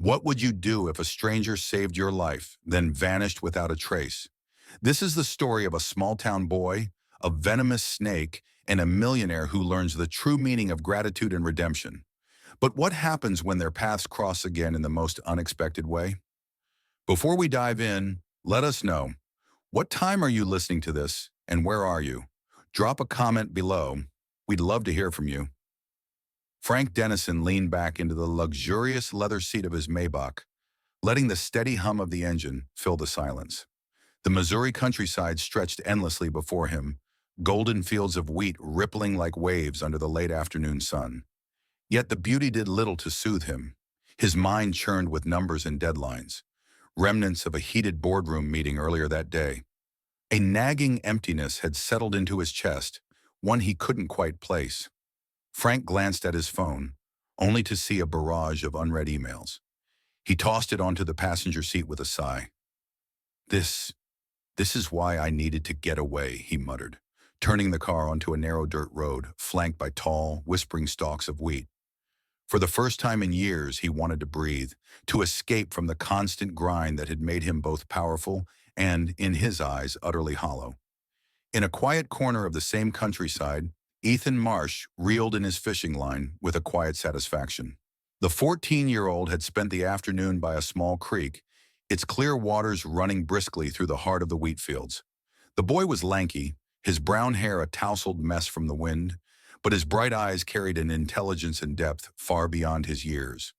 What would you do if a stranger saved your life, then vanished without a trace? This is the story of a small-town boy, a venomous snake, and a millionaire who learns the true meaning of gratitude and redemption. But what happens when their paths cross again in the most unexpected way? Before we dive in, let us know, what time are you listening to this, and where are you? Drop a comment below. We'd love to hear from you. Frank Dennison leaned back into the luxurious leather seat of his Maybach, letting the steady hum of the engine fill the silence. The Missouri countryside stretched endlessly before him, golden fields of wheat rippling like waves under the late afternoon sun. Yet the beauty did little to soothe him. His mind churned with numbers and deadlines, remnants of a heated boardroom meeting earlier that day. A nagging emptiness had settled into his chest, one he couldn't quite place. Frank glanced at his phone, only to see a barrage of unread emails. He tossed it onto the passenger seat with a sigh. This is why I needed to get away, he muttered, turning the car onto a narrow dirt road flanked by tall, whispering stalks of wheat. For the first time in years, he wanted to breathe, to escape from the constant grind that had made him both powerful and, in his eyes, utterly hollow. In a quiet corner of the same countryside, Ethan Marsh reeled in his fishing line with a quiet satisfaction. The 14-year-old had spent the afternoon by a small creek, its clear waters running briskly through the heart of the wheat fields. The boy was lanky, his brown hair a tousled mess from the wind, but his bright eyes carried an intelligence and depth far beyond his years.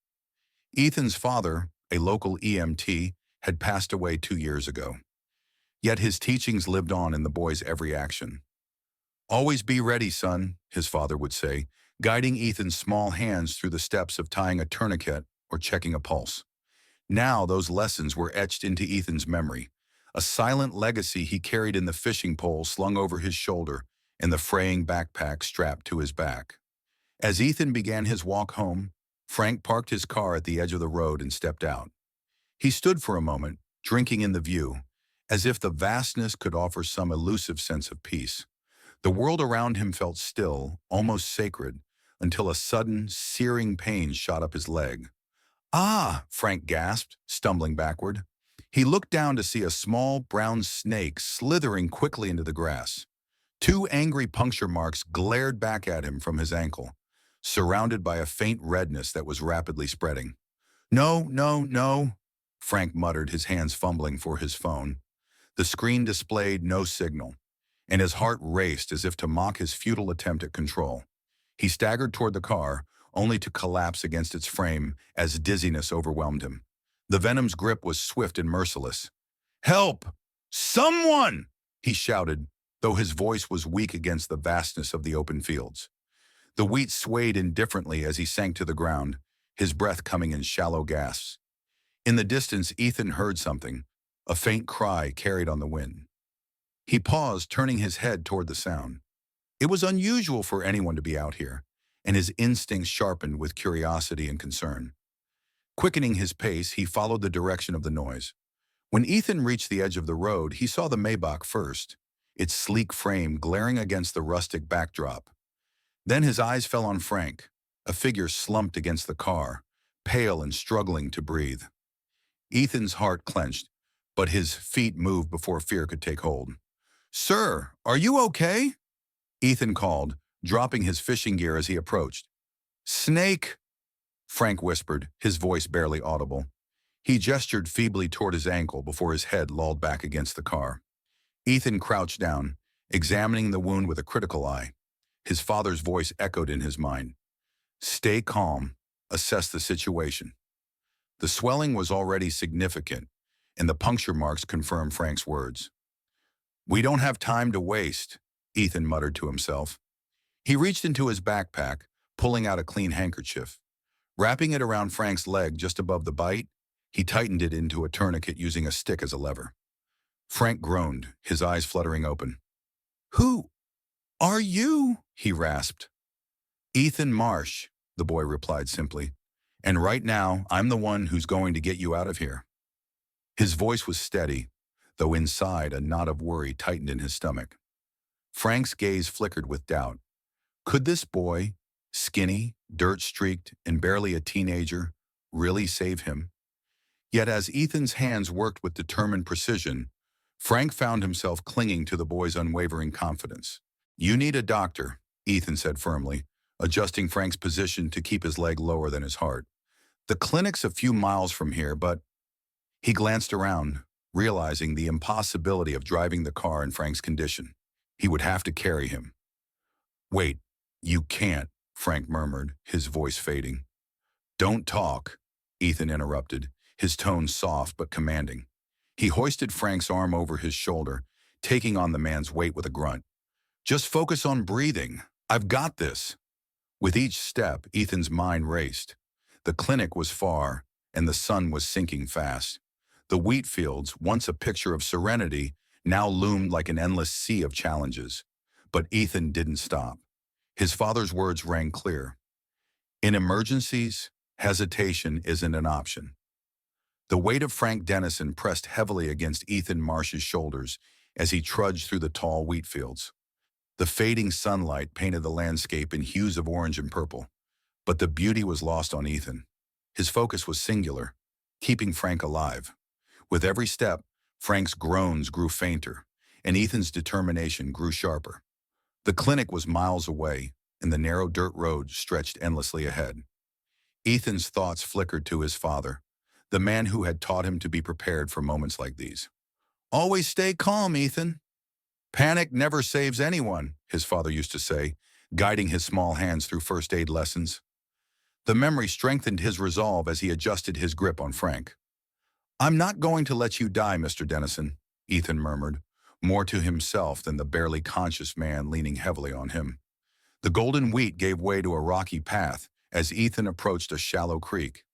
Ethan's father, a local EMT, had passed away 2 years ago. Yet his teachings lived on in the boy's every action. "Always be ready, son," his father would say, guiding Ethan's small hands through the steps of tying a tourniquet or checking a pulse. Now those lessons were etched into Ethan's memory, a silent legacy he carried in the fishing pole slung over his shoulder and the fraying backpack strapped to his back. As Ethan began his walk home, Frank parked his car at the edge of the road and stepped out. He stood for a moment, drinking in the view, as if the vastness could offer some elusive sense of peace. The world around him felt still, almost sacred, until a sudden, searing pain shot up his leg. "Ah!" Frank gasped, stumbling backward. He looked down to see a small, brown snake slithering quickly into the grass. Two angry puncture marks glared back at him from his ankle, surrounded by a faint redness that was rapidly spreading. "No, no, no," Frank muttered, his hands fumbling for his phone. The screen displayed no signal, and his heart raced as if to mock his futile attempt at control. He staggered toward the car, only to collapse against its frame as dizziness overwhelmed him. The Venom's grip was swift and merciless. "Help! Someone!" he shouted, though his voice was weak against the vastness of the open fields. The wheat swayed indifferently as he sank to the ground, his breath coming in shallow gasps. In the distance, Ethan heard something, a faint cry carried on the wind. He paused, turning his head toward the sound. It was unusual for anyone to be out here, and his instincts sharpened with curiosity and concern. Quickening his pace, he followed the direction of the noise. When Ethan reached the edge of the road, he saw the Maybach first, its sleek frame glaring against the rustic backdrop. Then his eyes fell on Frank, a figure slumped against the car, pale and struggling to breathe. Ethan's heart clenched, but his feet moved before fear could take hold. "Sir, are you okay?" Ethan called, dropping his fishing gear as he approached. "Snake," Frank whispered, his voice barely audible. He gestured feebly toward his ankle before his head lolled back against the car. Ethan crouched down, examining the wound with a critical eye. His father's voice echoed in his mind. "Stay calm. Assess the situation." The swelling was already significant, and the puncture marks confirmed Frank's words. "We don't have time to waste," Ethan muttered to himself. He reached into his backpack, pulling out a clean handkerchief. Wrapping it around Frank's leg just above the bite, he tightened it into a tourniquet using a stick as a lever. Frank groaned, his eyes fluttering open. "Who are you?" he rasped. "Ethan Marsh," the boy replied simply. "And right now, I'm the one who's going to get you out of here." His voice was steady, though inside a knot of worry tightened in his stomach. Frank's gaze flickered with doubt. Could this boy, skinny, dirt-streaked, and barely a teenager, really save him? Yet as Ethan's hands worked with determined precision, Frank found himself clinging to the boy's unwavering confidence. "You need a doctor," Ethan said firmly, adjusting Frank's position to keep his leg lower than his heart. "The clinic's a few miles from here, but—" He glanced around, realizing the impossibility of driving the car in Frank's condition. He would have to carry him. "Wait, you can't," Frank murmured, his voice fading. "Don't talk," Ethan interrupted, his tone soft but commanding. He hoisted Frank's arm over his shoulder, taking on the man's weight with a grunt. "Just focus on breathing. I've got this." With each step, Ethan's mind raced. The clinic was far, and the sun was sinking fast. The wheat fields, once a picture of serenity, now loomed like an endless sea of challenges. But Ethan didn't stop. His father's words rang clear. "In emergencies, hesitation isn't an option." The weight of Frank Dennison pressed heavily against Ethan Marsh's shoulders as he trudged through the tall wheat fields. The fading sunlight painted the landscape in hues of orange and purple, but the beauty was lost on Ethan. His focus was singular, keeping Frank alive. With every step, Frank's groans grew fainter, and Ethan's determination grew sharper. The clinic was miles away, and the narrow dirt road stretched endlessly ahead. Ethan's thoughts flickered to his father, the man who had taught him to be prepared for moments like these. "Always stay calm, Ethan. Panic never saves anyone," his father used to say, guiding his small hands through first aid lessons. The memory strengthened his resolve as he adjusted his grip on Frank. "I'm not going to let you die, Mr. Dennison," Ethan murmured, more to himself than the barely conscious man leaning heavily on him. The golden wheat gave way to a rocky path as Ethan approached a shallow creek.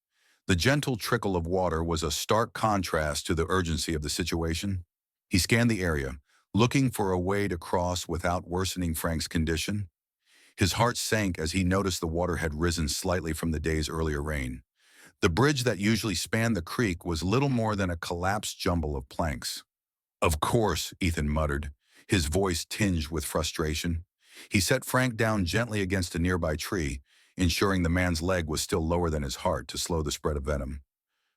The gentle trickle of water was a stark contrast to the urgency of the situation. He scanned the area, looking for a way to cross without worsening Frank's condition. His heart sank as he noticed the water had risen slightly from the day's earlier rain. The bridge that usually spanned the creek was little more than a collapsed jumble of planks. "Of course," Ethan muttered, his voice tinged with frustration. He set Frank down gently against a nearby tree, ensuring the man's leg was still lower than his heart to slow the spread of venom.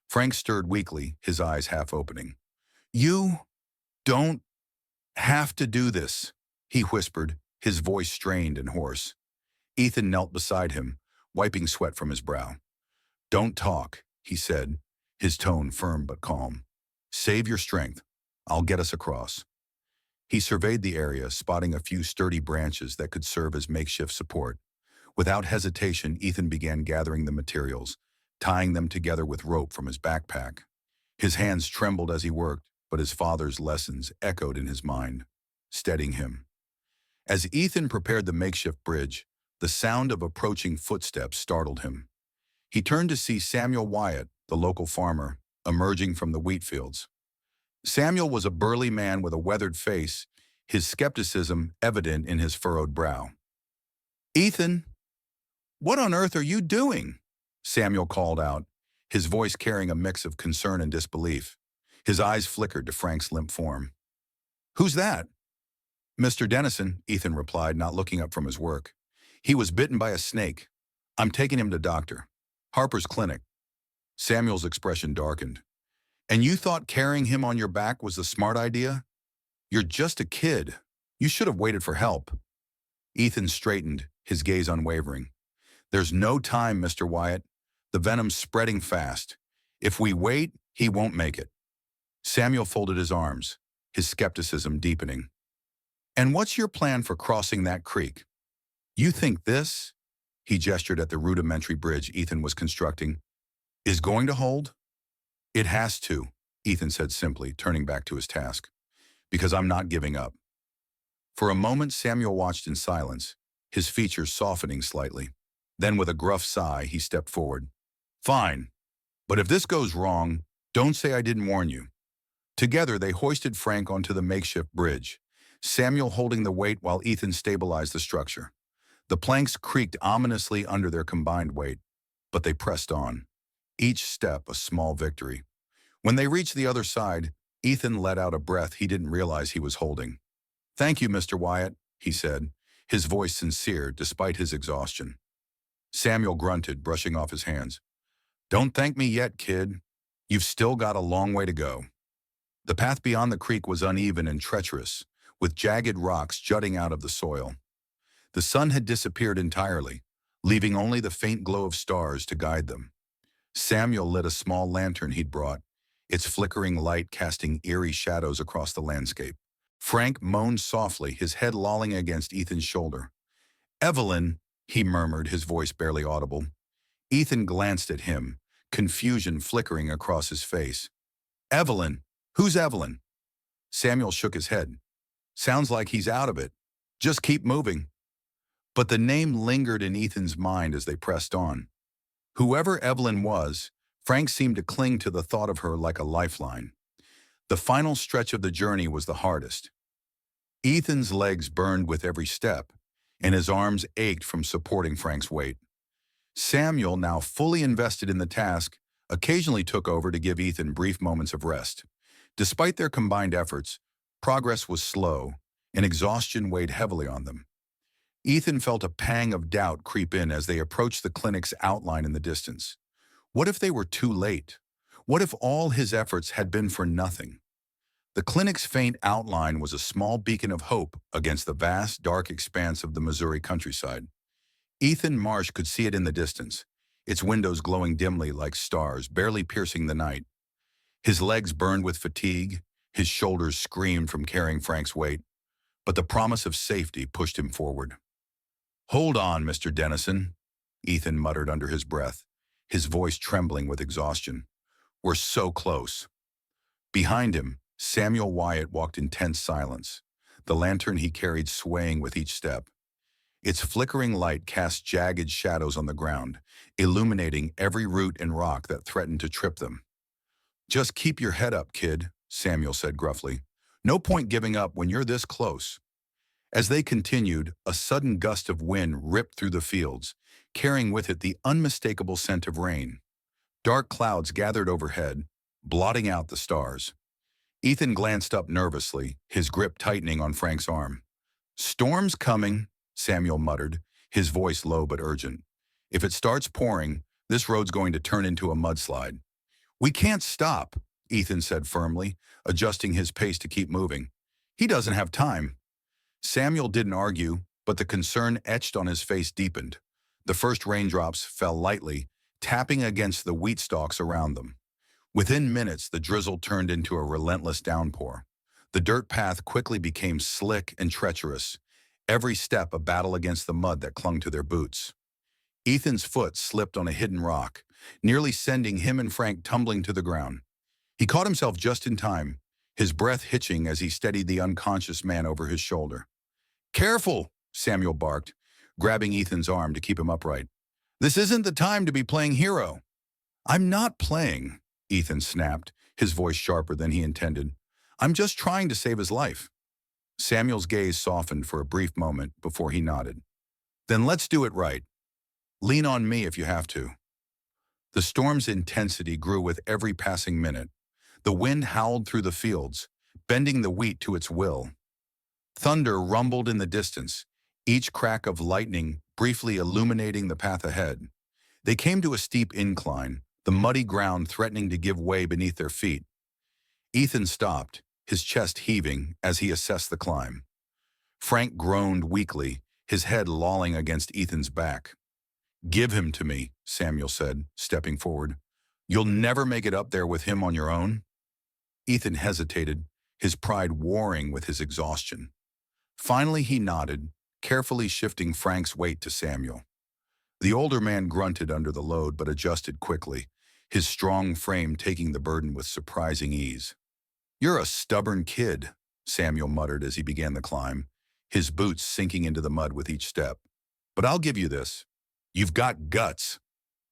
Frank stirred weakly, his eyes half opening. "You don't have to do this," he whispered, his voice strained and hoarse. Ethan knelt beside him, wiping sweat from his brow. "Don't talk," he said, his tone firm but calm. "Save your strength. I'll get us across." He surveyed the area, spotting a few sturdy branches that could serve as makeshift support. Without hesitation, Ethan began gathering the materials, tying them together with rope from his backpack. His hands trembled as he worked, but his father's lessons echoed in his mind, steadying him. As Ethan prepared the makeshift bridge, the sound of approaching footsteps startled him. He turned to see Samuel Wyatt, the local farmer, emerging from the wheat fields. Samuel was a burly man with a weathered face, his skepticism evident in his furrowed brow. "Ethan, what on earth are you doing?" Samuel called out, his voice carrying a mix of concern and disbelief. His eyes flickered to Frank's limp form. "Who's that?" "Mr. Dennison," Ethan replied, not looking up from his work. "He was bitten by a snake. I'm taking him to Dr. Harper's clinic." Samuel's expression darkened. "And you thought carrying him on your back was the smart idea? You're just a kid. You should have waited for help." Ethan straightened, his gaze unwavering. "There's no time, Mr. Wyatt. The venom's spreading fast. If we wait, he won't make it." Samuel folded his arms, his skepticism deepening. "And what's your plan for crossing that creek? You think this," he gestured at the rudimentary bridge Ethan was constructing, "is going to hold?" "It has to," Ethan said simply, turning back to his task. "Because I'm not giving up." For a moment, Samuel watched in silence, his features softening slightly. Then with a gruff sigh, he stepped forward. "Fine. But if this goes wrong, don't say I didn't warn you." Together, they hoisted Frank onto the makeshift bridge, Samuel holding the weight while Ethan stabilized the structure. The planks creaked ominously under their combined weight, but they pressed on, each step a small victory. When they reached the other side, Ethan let out a breath he didn't realize he was holding. "Thank you, Mr. Wyatt," he said, his voice sincere despite his exhaustion. Samuel grunted, brushing off his hands. "Don't thank me yet, kid. You've still got a long way to go. The path beyond the creek was uneven and treacherous, with jagged rocks jutting out of the soil. The sun had disappeared entirely, leaving only the faint glow of stars to guide them. Samuel lit a small lantern he'd brought, its flickering light casting eerie shadows across the landscape. Frank moaned softly, his head lolling against Ethan's shoulder. "Evelyn," he murmured, his voice barely audible. Ethan glanced at him, confusion flickering across his face. "Evelyn? Who's Evelyn?" Samuel shook his head. "Sounds like he's out of it. Just keep moving." But the name lingered in Ethan's mind as they pressed on. Whoever Evelyn was, Frank seemed to cling to the thought of her like a lifeline. The final stretch of the journey was the hardest. Ethan's legs burned with every step, and his arms ached from supporting Frank's weight. Samuel, now fully invested in the task, occasionally took over to give Ethan brief moments of rest. Despite their combined efforts, progress was slow, and exhaustion weighed heavily on them. Ethan felt a pang of doubt creep in as they approached the clinic's outline in the distance. What if they were too late? What if all his efforts had been for nothing? The clinic's faint outline was a small beacon of hope against the vast, dark expanse of the Missouri countryside. Ethan Marsh could see it in the distance, its windows glowing dimly like stars, barely piercing the night. His legs burned with fatigue, his shoulders screamed from carrying Frank's weight, but the promise of safety pushed him forward. "Hold on, Mr. Dennison," Ethan muttered under his breath, his voice trembling with exhaustion. "We're so close." Behind him, Samuel Wyatt walked in tense silence, the lantern he carried swaying with each step. Its flickering light cast jagged shadows on the ground, illuminating every root and rock that threatened to trip them. "Just keep your head up, kid," Samuel said gruffly. "No point giving up when you're this close." As they continued, a sudden gust of wind ripped through the fields, carrying with it the unmistakable scent of rain. Dark clouds gathered overhead, blotting out the stars. Ethan glanced up nervously, his grip tightening on Frank's arm. "Storm's coming," Samuel muttered, his voice low but urgent. "If it starts pouring, this road's going to turn into a mudslide." "We can't stop," Ethan said firmly, adjusting his pace to keep moving. "He doesn't have time." Samuel didn't argue, but the concern etched on his face deepened. The first raindrops fell lightly, tapping against the wheat stalks around them. Within minutes, the drizzle turned into a relentless downpour. The dirt path quickly became slick and treacherous, every step a battle against the mud that clung to their boots. Ethan's foot slipped on a hidden rock, nearly sending him and Frank tumbling to the ground. He caught himself just in time, his breath hitching as he steadied the unconscious man over his shoulder. "Careful," Samuel barked, grabbing Ethan's arm to keep him upright. "This isn't the time to be playing hero." "I'm not playing," Ethan snapped, his voice sharper than he intended. "I'm just trying to save his life." Samuel's gaze softened for a brief moment before he nodded. "Then let's do it right. Lean on me if you have to." The storm's intensity grew with every passing minute. The wind howled through the fields, bending the wheat to its will. Thunder rumbled in the distance, each crack of lightning briefly illuminating the path ahead. They came to a steep incline, the muddy ground threatening to give way beneath their feet. Ethan stopped, his chest heaving as he assessed the climb. Frank groaned weakly, his head lolling against Ethan's back. "Give him to me," Samuel said, stepping forward. "You'll never make it up there with him on your own." Ethan hesitated, his pride warring with his exhaustion. Finally he nodded, carefully shifting Frank's weight to Samuel. The older man grunted under the load but adjusted quickly, his strong frame taking the burden with surprising ease. "You're a stubborn kid," Samuel muttered as he began the climb, his boots sinking into the mud with each step. "But I'll give you this. You've got guts."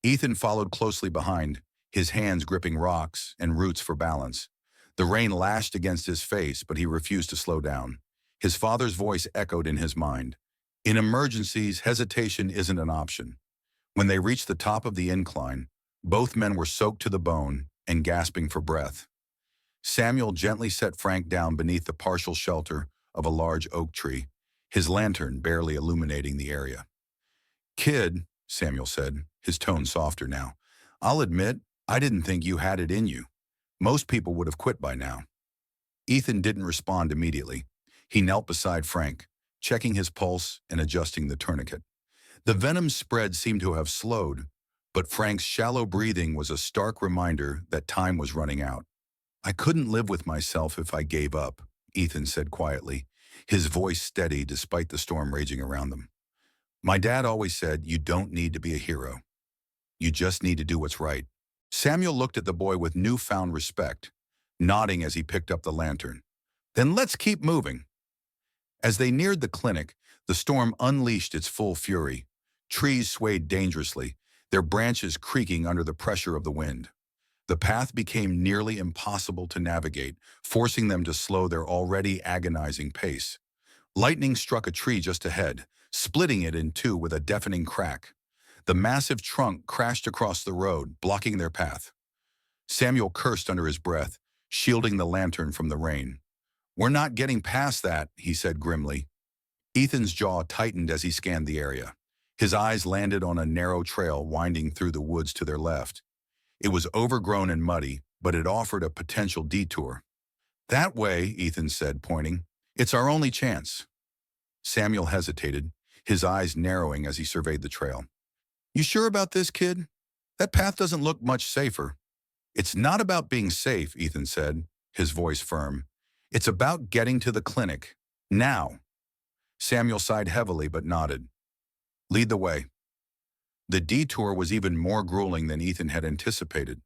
Ethan followed closely behind, his hands gripping rocks and roots for balance. The rain lashed against his face, but he refused to slow down. His father's voice echoed in his mind. In emergencies, hesitation isn't an option. When they reached the top of the incline, both men were soaked to the bone and gasping for breath. Samuel gently set Frank down beneath the partial shelter of a large oak tree, his lantern barely illuminating the area. "Kid," Samuel said, his tone softer now, "I'll admit, I didn't think you had it in you. Most people would have quit by now. Ethan didn't respond immediately. He knelt beside Frank, checking his pulse and adjusting the tourniquet. The venom spread seemed to have slowed, but Frank's shallow breathing was a stark reminder that time was running out. I couldn't live with myself if I gave up, Ethan said quietly, his voice steady despite the storm raging around them. My dad always said you don't need to be a hero. You just need to do what's right. Samuel looked at the boy with newfound respect, nodding as he picked up the lantern. Then let's keep moving. As they neared the clinic, the storm unleashed its full fury. Trees swayed dangerously, their branches creaking under the pressure of the wind. The path became nearly impossible to navigate, forcing them to slow their already agonizing pace. Lightning struck a tree just ahead, splitting it in two with a deafening crack. The massive trunk crashed across the road, blocking their path. Samuel cursed under his breath, shielding the lantern from the rain. We're not getting past that, he said grimly. Ethan's jaw tightened as he scanned the area. His eyes landed on a narrow trail winding through the woods to their left. It was overgrown and muddy, but it offered a potential detour. That way, Ethan said, pointing. It's our only chance. Samuel hesitated, his eyes narrowing as he surveyed the trail. You sure about this, kid? That path doesn't look much safer. It's not about being safe, Ethan said, his voice firm. It's about getting to the clinic. Now. Samuel sighed heavily but nodded. Lead the way. The detour was even more grueling than Ethan had anticipated.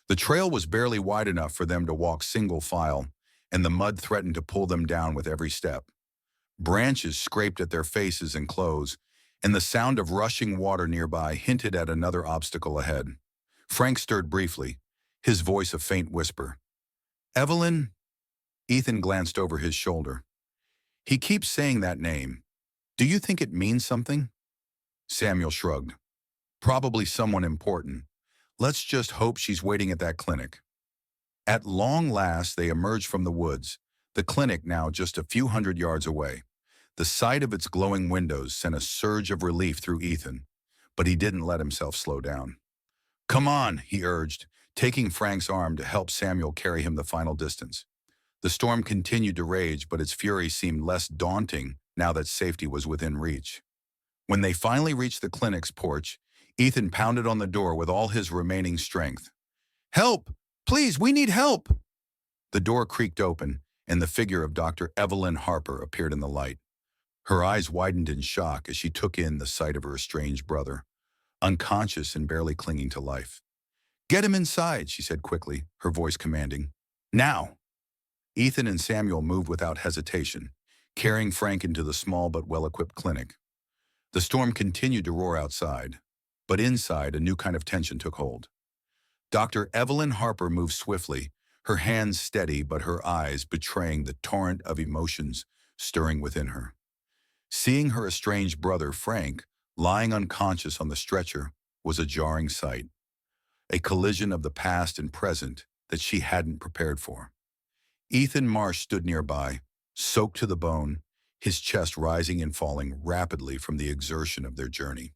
The trail was barely wide enough for them to walk single file, and the mud threatened to pull them down with every step. Branches scraped at their faces and clothes, and the sound of rushing water nearby hinted at another obstacle ahead. Frank stirred briefly, his voice a faint whisper. Evelyn? Ethan glanced over his shoulder. He keeps saying that name. Do you think it means something? Samuel shrugged. Probably someone important. Let's just hope she's waiting at that clinic. At long last, they emerged from the woods, the clinic now just a few hundred yards away. The sight of its glowing windows sent a surge of relief through Ethan, but he didn't let himself slow down. Come on, he urged, taking Frank's arm to help Samuel carry him the final distance. The storm continued to rage, but its fury seemed less daunting now that safety was within reach. When they finally reached the clinic's porch, Ethan pounded on the door with all his remaining strength. Help! Please, we need help! The door creaked open, and the figure of Dr. Evelyn Harper appeared in the light. Her eyes widened in shock as she took in the sight of her estranged brother, unconscious and barely clinging to life. Get him inside, she said quickly, her voice commanding. Now! Ethan and Samuel moved without hesitation, carrying Frank into the small but well-equipped clinic. The storm continued to roar outside, but inside a new kind of tension took hold. Dr. Evelyn Harper moved swiftly, her hands steady but her eyes betraying the torrent of emotions stirring within her. Seeing her estranged brother, Frank, lying unconscious on the stretcher was a jarring sight, a collision of the past and present that she hadn't prepared for. Ethan Marsh stood nearby, soaked to the bone, his chest rising and falling rapidly from the exertion of their journey.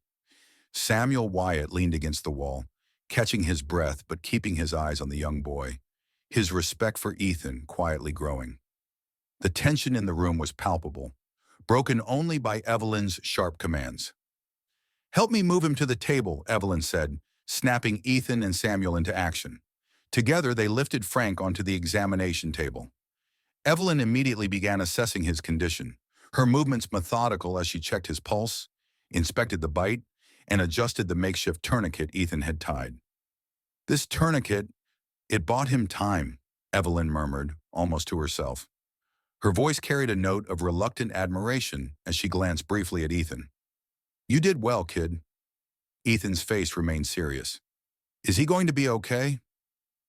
Samuel Wyatt leaned against the wall, catching his breath but keeping his eyes on the young boy, his respect for Ethan quietly growing. The tension in the room was palpable, broken only by Evelyn's sharp commands. Help me move him to the table, Evelyn said, snapping Ethan and Samuel into action. Together, they lifted Frank onto the examination table. Evelyn immediately began assessing his condition, her movements methodical as she checked his pulse, inspected the bite, and adjusted the makeshift tourniquet Ethan had tied. This tourniquet, it bought him time, Evelyn murmured, almost to herself. Her voice carried a note of reluctant admiration as she glanced briefly at Ethan. You did well, kid. Ethan's face remained serious. Is he going to be okay?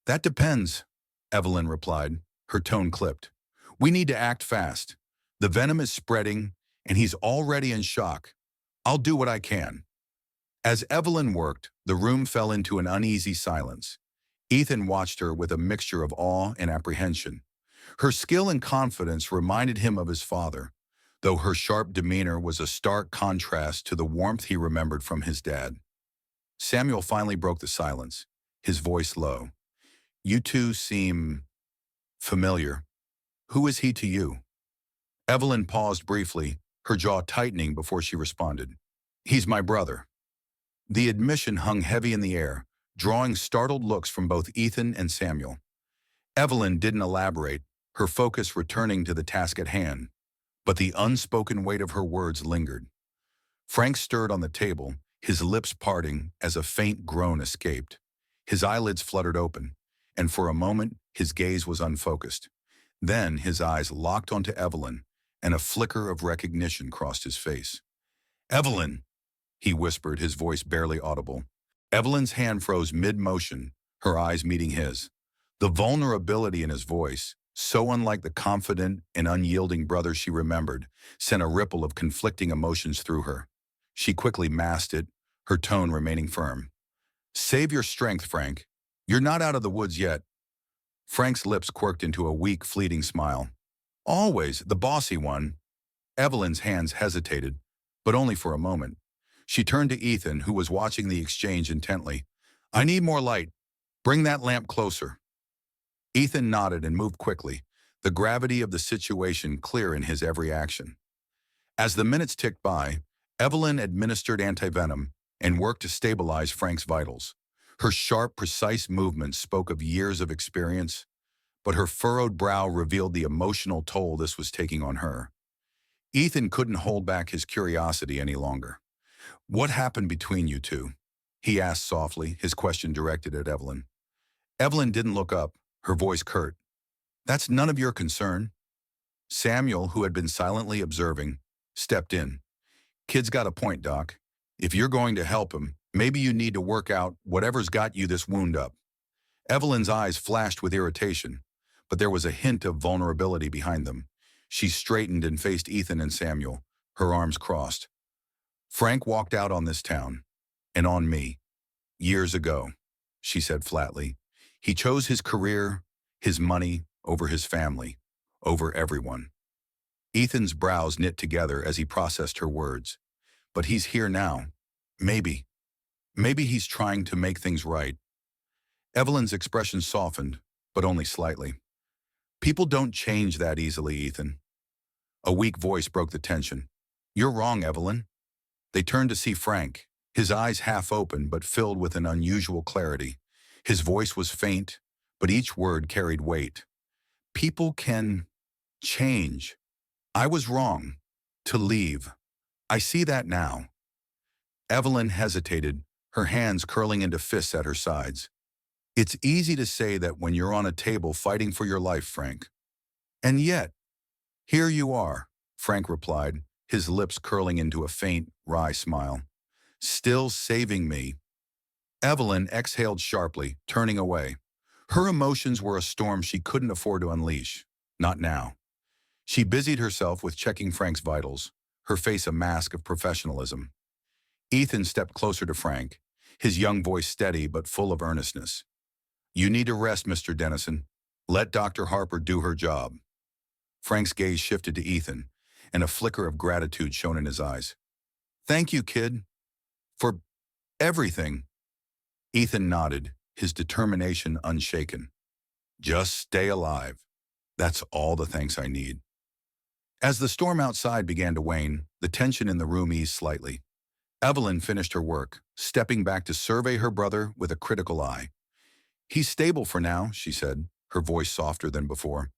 That depends, Evelyn replied, her tone clipped. We need to act fast. The venom is spreading, and he's already in shock. I'll do what I can. As Evelyn worked, the room fell into an uneasy silence. Ethan watched her with a mixture of awe and apprehension. Her skill and confidence reminded him of his father, though her sharp demeanor was a stark contrast to the warmth he remembered from his dad. Samuel finally broke the silence, his voice low. You two seem familiar. Who is he to you? Evelyn paused briefly, her jaw tightening before she responded. He's my brother. The admission hung heavy in the air, drawing startled looks from both Ethan and Samuel. Evelyn didn't elaborate, her focus returning to the task at hand, but the unspoken weight of her words lingered. Frank stirred on the table, his lips parting as a faint groan escaped. His eyelids fluttered open, and for a moment his gaze was unfocused. Then his eyes locked onto Evelyn, and a flicker of recognition crossed his face. "Evelyn!" he whispered, his voice barely audible. Evelyn's hand froze mid-motion, her eyes meeting his. The vulnerability in his voice, so unlike the confident and unyielding brother she remembered, sent a ripple of conflicting emotions through her. She quickly masked it, her tone remaining firm. "Save your strength, Frank. You're not out of the woods yet." Frank's lips quirked into a weak, fleeting smile. "Always the bossy one." Evelyn's hands hesitated, but only for a moment. She turned to Ethan, who was watching the exchange intently. "I need more light. Bring that lamp closer." Ethan nodded and moved quickly, the gravity of the situation clear in his every action. As the minutes ticked by, Evelyn administered antivenom and worked to stabilize Frank's vitals. Her sharp, precise movements spoke of years of experience, but her furrowed brow revealed the emotional toll this was taking on her. Ethan couldn't hold back his curiosity any longer. "What happened between you two?" he asked softly, his question directed at Evelyn. Evelyn didn't look up, her voice curt. "That's none of your concern." Samuel, who had been silently observing, stepped in. "Kid's got a point, Doc. If you're going to help him, maybe you need to work out whatever's got you this wound up." Evelyn's eyes flashed with irritation, but there was a hint of vulnerability behind them. She straightened and faced Ethan and Samuel, her arms crossed. "Frank walked out on this town, and on me, years ago," she said flatly. "He chose his career, his money, over his family, over everyone." Ethan's brows knit together as he processed her words. "But he's here now. Maybe. Maybe he's trying to make things right." Evelyn's expression softened, but only slightly. "People don't change that easily, Ethan." A weak voice broke the tension. "You're wrong, Evelyn." They turned to see Frank, his eyes half open but filled with an unusual clarity. His voice was faint, but each word carried weight. "People can change. I was wrong to leave. I see that now." Evelyn hesitated, her hands curling into fists at her sides. "It's easy to say that when you're on a table fighting for your life, Frank. And yet, here you are," Frank replied, his lips curling into a faint, wry smile. "Still saving me." Evelyn exhaled sharply, turning away. Her emotions were a storm she couldn't afford to unleash. Not now. She busied herself with checking Frank's vitals, her face a mask of professionalism. Ethan stepped closer to Frank, his young voice steady but full of earnestness. "You need to rest, Mr. Dennison. Let Dr. Harper do her job." Frank's gaze shifted to Ethan, and a flicker of gratitude shone in his eyes. "Thank you, kid. For everything." Ethan nodded, his determination unshaken. "Just stay alive. That's all the thanks I need." As the storm outside began to wane, the tension in the room eased slightly. Evelyn finished her work, stepping back to survey her brother with a critical eye. "He's stable for now," she said, her voice softer than before.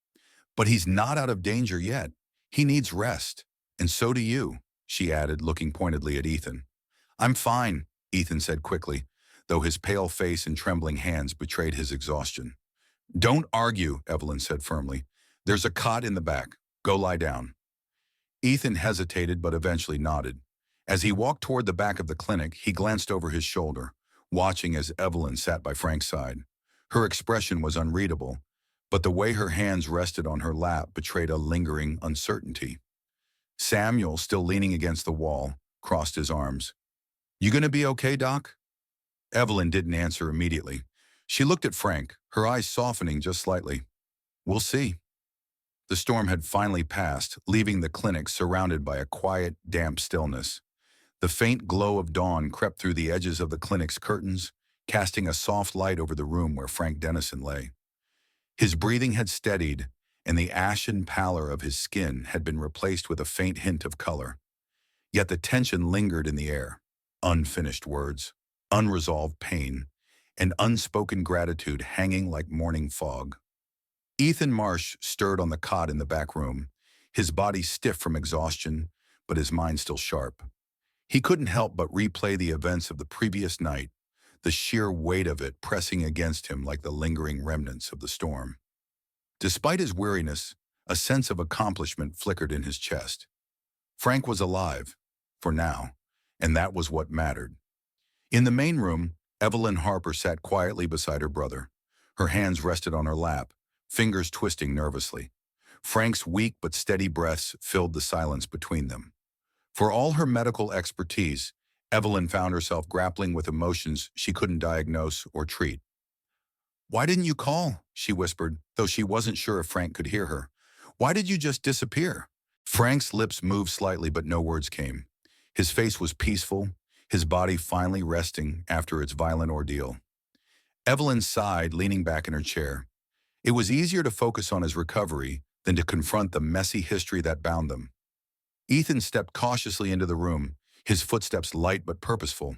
"But he's not out of danger yet. He needs rest. And so do you," she added, looking pointedly at Ethan. "I'm fine," Ethan said quickly, though his pale face and trembling hands betrayed his exhaustion. "Don't argue," Evelyn said firmly. "There's a cot in the back. Go lie down." Ethan hesitated but eventually nodded. As he walked toward the back of the clinic, he glanced over his shoulder, watching as Evelyn sat by Frank's side. Her expression was unreadable, but the way her hands rested on her lap betrayed a lingering uncertainty. Samuel, still leaning against the wall, crossed his arms. "You gonna be okay, Doc?" Evelyn didn't answer immediately. She looked at Frank, her eyes softening just slightly. "We'll see." The storm had finally passed, leaving the clinic surrounded by a quiet, damp stillness. The faint glow of dawn crept through the edges of the clinic's curtains, casting a soft light over the room where Frank Dennison lay. His breathing had steadied, and the ashen pallor of his skin had been replaced with a faint hint of color. Yet the tension lingered in the air. Unfinished words, unresolved pain, and unspoken gratitude hanging like morning fog. Ethan Marsh stirred on the cot in the back room, his body stiff from exhaustion, but his mind still sharp. He couldn't help but replay the events of the previous night, the sheer weight of it pressing against him like the lingering remnants of the storm. Despite his weariness, a sense of accomplishment flickered in his chest. Frank was alive, for now, and that was what mattered. In the main room, Evelyn Harper sat quietly beside her brother. Her hands rested on her lap, fingers twisting nervously. Frank's weak but steady breaths filled the silence between them. For all her medical expertise, Evelyn found herself grappling with emotions she couldn't diagnose or treat. "Why didn't you call?" she whispered, though she wasn't sure if Frank could hear her. "Why did you just disappear?" Frank's lips moved slightly, but no words came. His face was peaceful, his body finally resting after its violent ordeal. Evelyn sighed, leaning back in her chair. It was easier to focus on his recovery than to confront the messy history that bound them. Ethan stepped cautiously into the room, his footsteps light but purposeful.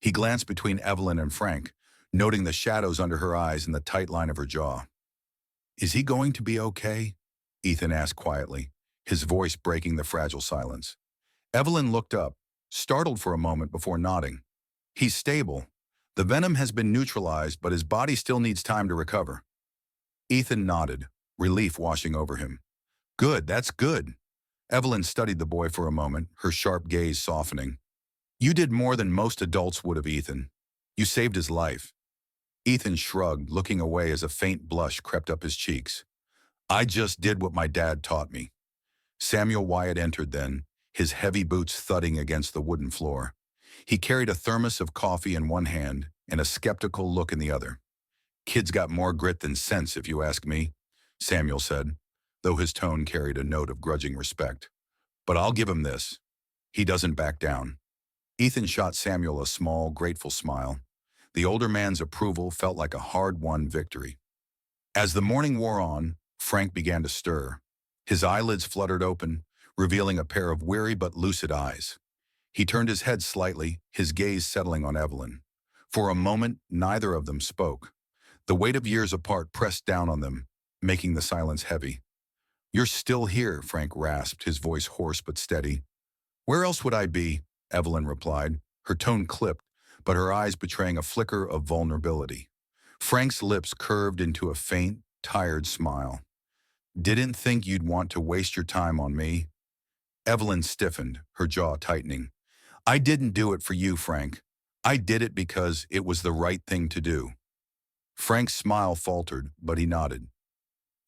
He glanced between Evelyn and Frank, noting the shadows under her eyes and the tight line of her jaw. "Is he going to be okay?" Ethan asked quietly, his voice breaking the fragile silence. Evelyn looked up, startled for a moment before nodding. "He's stable. The venom has been neutralized, but his body still needs time to recover." Ethan nodded, relief washing over him. "Good, that's good." Evelyn studied the boy for a moment, her sharp gaze softening. "You did more than most adults would have, Ethan. You saved his life." Ethan shrugged, looking away as a faint blush crept up his cheeks. "I just did what my dad taught me." Samuel Wyatt entered then, his heavy boots thudding against the wooden floor. He carried a thermos of coffee in one hand and a skeptical look in the other. "Kid's got more grit than sense, if you ask me," Samuel said, though his tone carried a note of grudging respect. "But I'll give him this. He doesn't back down." Ethan shot Samuel a small, grateful smile. The older man's approval felt like a hard-won victory. As the morning wore on, Frank began to stir. His eyelids fluttered open, revealing a pair of weary but lucid eyes. He turned his head slightly, his gaze settling on Evelyn. For a moment, neither of them spoke. The weight of years apart pressed down on them, making the silence heavy. "You're still here," Frank rasped, his voice hoarse but steady. "Where else would I be?" Evelyn replied, her tone clipped, but her eyes betraying a flicker of vulnerability. Frank's lips curved into a faint, tired smile. "Didn't think you'd want to waste your time on me." Evelyn stiffened, her jaw tightening. "I didn't do it for you, Frank. I did it because it was the right thing to do." Frank's smile faltered, but he nodded.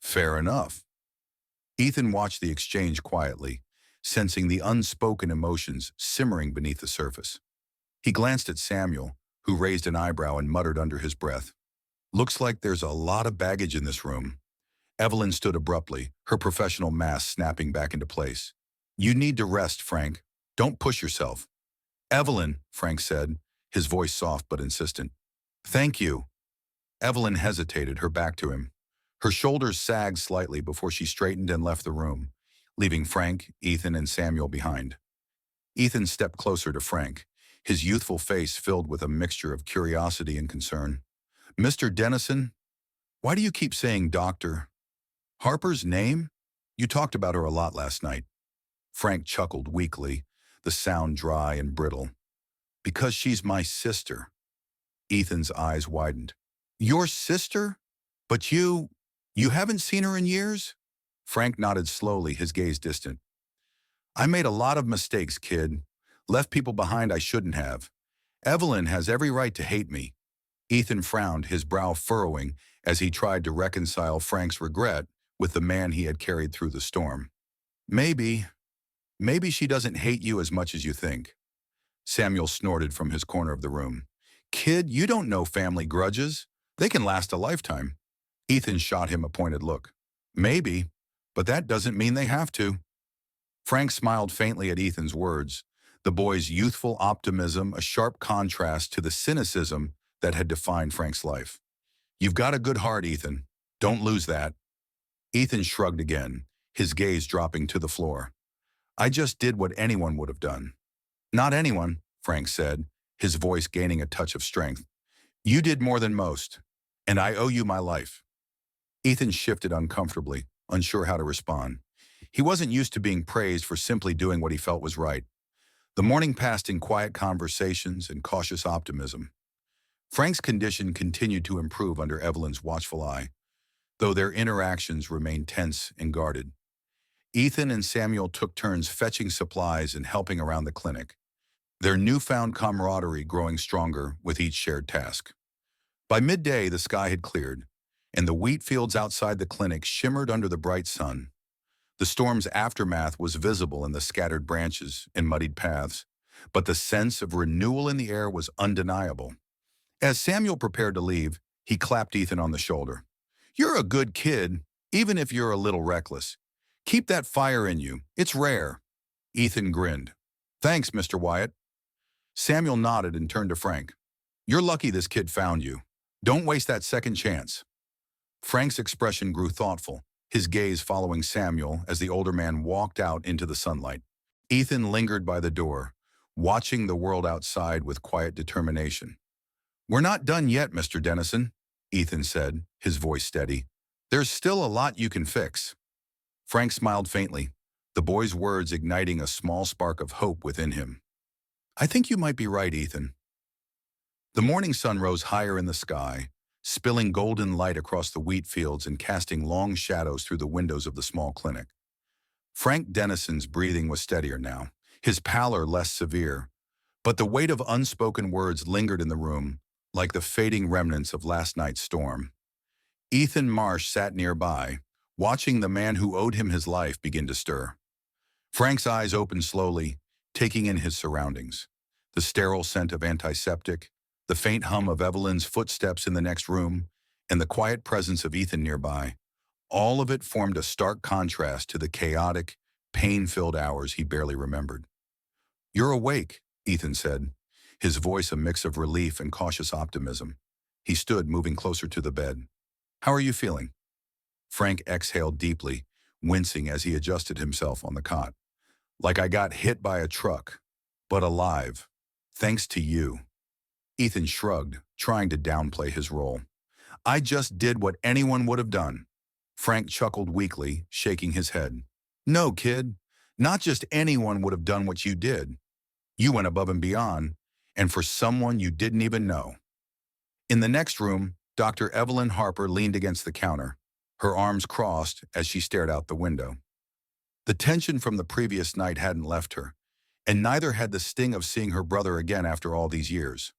"Fair enough." Ethan watched the exchange quietly, sensing the unspoken emotions simmering beneath the surface. He glanced at Samuel, who raised an eyebrow and muttered under his breath, "Looks like there's a lot of baggage in this room." Evelyn stood abruptly, her professional mask snapping back into place. "You need to rest, Frank. Don't push yourself." "Evelyn," Frank said, his voice soft but insistent. "Thank you." Evelyn hesitated, her back to him. Her shoulders sagged slightly before she straightened and left the room, leaving Frank, Ethan, and Samuel behind. Ethan stepped closer to Frank, his youthful face filled with a mixture of curiosity and concern. "Mr. Dennison, why do you keep saying Dr. Harper's name? You talked about her a lot last night." Frank chuckled weakly, the sound dry and brittle. "Because she's my sister." Ethan's eyes widened. "Your sister? But you haven't seen her in years?" Frank nodded slowly, his gaze distant. "I made a lot of mistakes, kid. Left people behind I shouldn't have. Evelyn has every right to hate me." Ethan frowned, his brow furrowing as he tried to reconcile Frank's regret with the man he had carried through the storm. Maybe she doesn't hate you as much as you think." Samuel snorted from his corner of the room. "Kid, you don't know family grudges. They can last a lifetime." Ethan shot him a pointed look. "Maybe, but that doesn't mean they have to." Frank smiled faintly at Ethan's words, the boy's youthful optimism a sharp contrast to the cynicism that had defined Frank's life. You've got a good heart, Ethan. Don't lose that. Ethan shrugged again, his gaze dropping to the floor. I just did what anyone would have done. Not anyone, Frank said, his voice gaining a touch of strength. You did more than most, and I owe you my life. Ethan shifted uncomfortably, unsure how to respond. He wasn't used to being praised for simply doing what he felt was right. The morning passed in quiet conversations and cautious optimism. Frank's condition continued to improve under Evelyn's watchful eye, though their interactions remained tense and guarded. Ethan and Samuel took turns fetching supplies and helping around the clinic, their newfound camaraderie growing stronger with each shared task. By midday, the sky had cleared, and the wheat fields outside the clinic shimmered under the bright sun. The storm's aftermath was visible in the scattered branches and muddied paths, but the sense of renewal in the air was undeniable. As Samuel prepared to leave, he clapped Ethan on the shoulder. You're a good kid, even if you're a little reckless. Keep that fire in you. It's rare. Ethan grinned. Thanks, Mr. Wyatt. Samuel nodded and turned to Frank. You're lucky this kid found you. Don't waste that second chance. Frank's expression grew thoughtful, his gaze following Samuel as the older man walked out into the sunlight. Ethan lingered by the door, watching the world outside with quiet determination. We're not done yet, Mr. Dennison, Ethan said, his voice steady. There's still a lot you can fix. Frank smiled faintly, the boy's words igniting a small spark of hope within him. I think you might be right, Ethan. The morning sun rose higher in the sky, spilling golden light across the wheat fields and casting long shadows through the windows of the small clinic. Frank Dennison's breathing was steadier now, his pallor less severe, but the weight of unspoken words lingered in the room, like the fading remnants of last night's storm. Ethan Marsh sat nearby, watching the man who owed him his life begin to stir. Frank's eyes opened slowly, taking in his surroundings. The sterile scent of antiseptic, the faint hum of Evelyn's footsteps in the next room, and the quiet presence of Ethan nearby. All of it formed a stark contrast to the chaotic, pain-filled hours he barely remembered. You're awake, Ethan said, his voice a mix of relief and cautious optimism. He stood, moving closer to the bed. How are you feeling? Frank exhaled deeply, wincing as he adjusted himself on the cot. Like I got hit by a truck, but alive, thanks to you. Ethan shrugged, trying to downplay his role. I just did what anyone would have done. Frank chuckled weakly, shaking his head. No, kid, not just anyone would have done what you did. You went above and beyond, and for someone you didn't even know. In the next room, Dr. Evelyn Harper leaned against the counter, her arms crossed as she stared out the window. The tension from the previous night hadn't left her, and neither had the sting of seeing her brother again after all these years.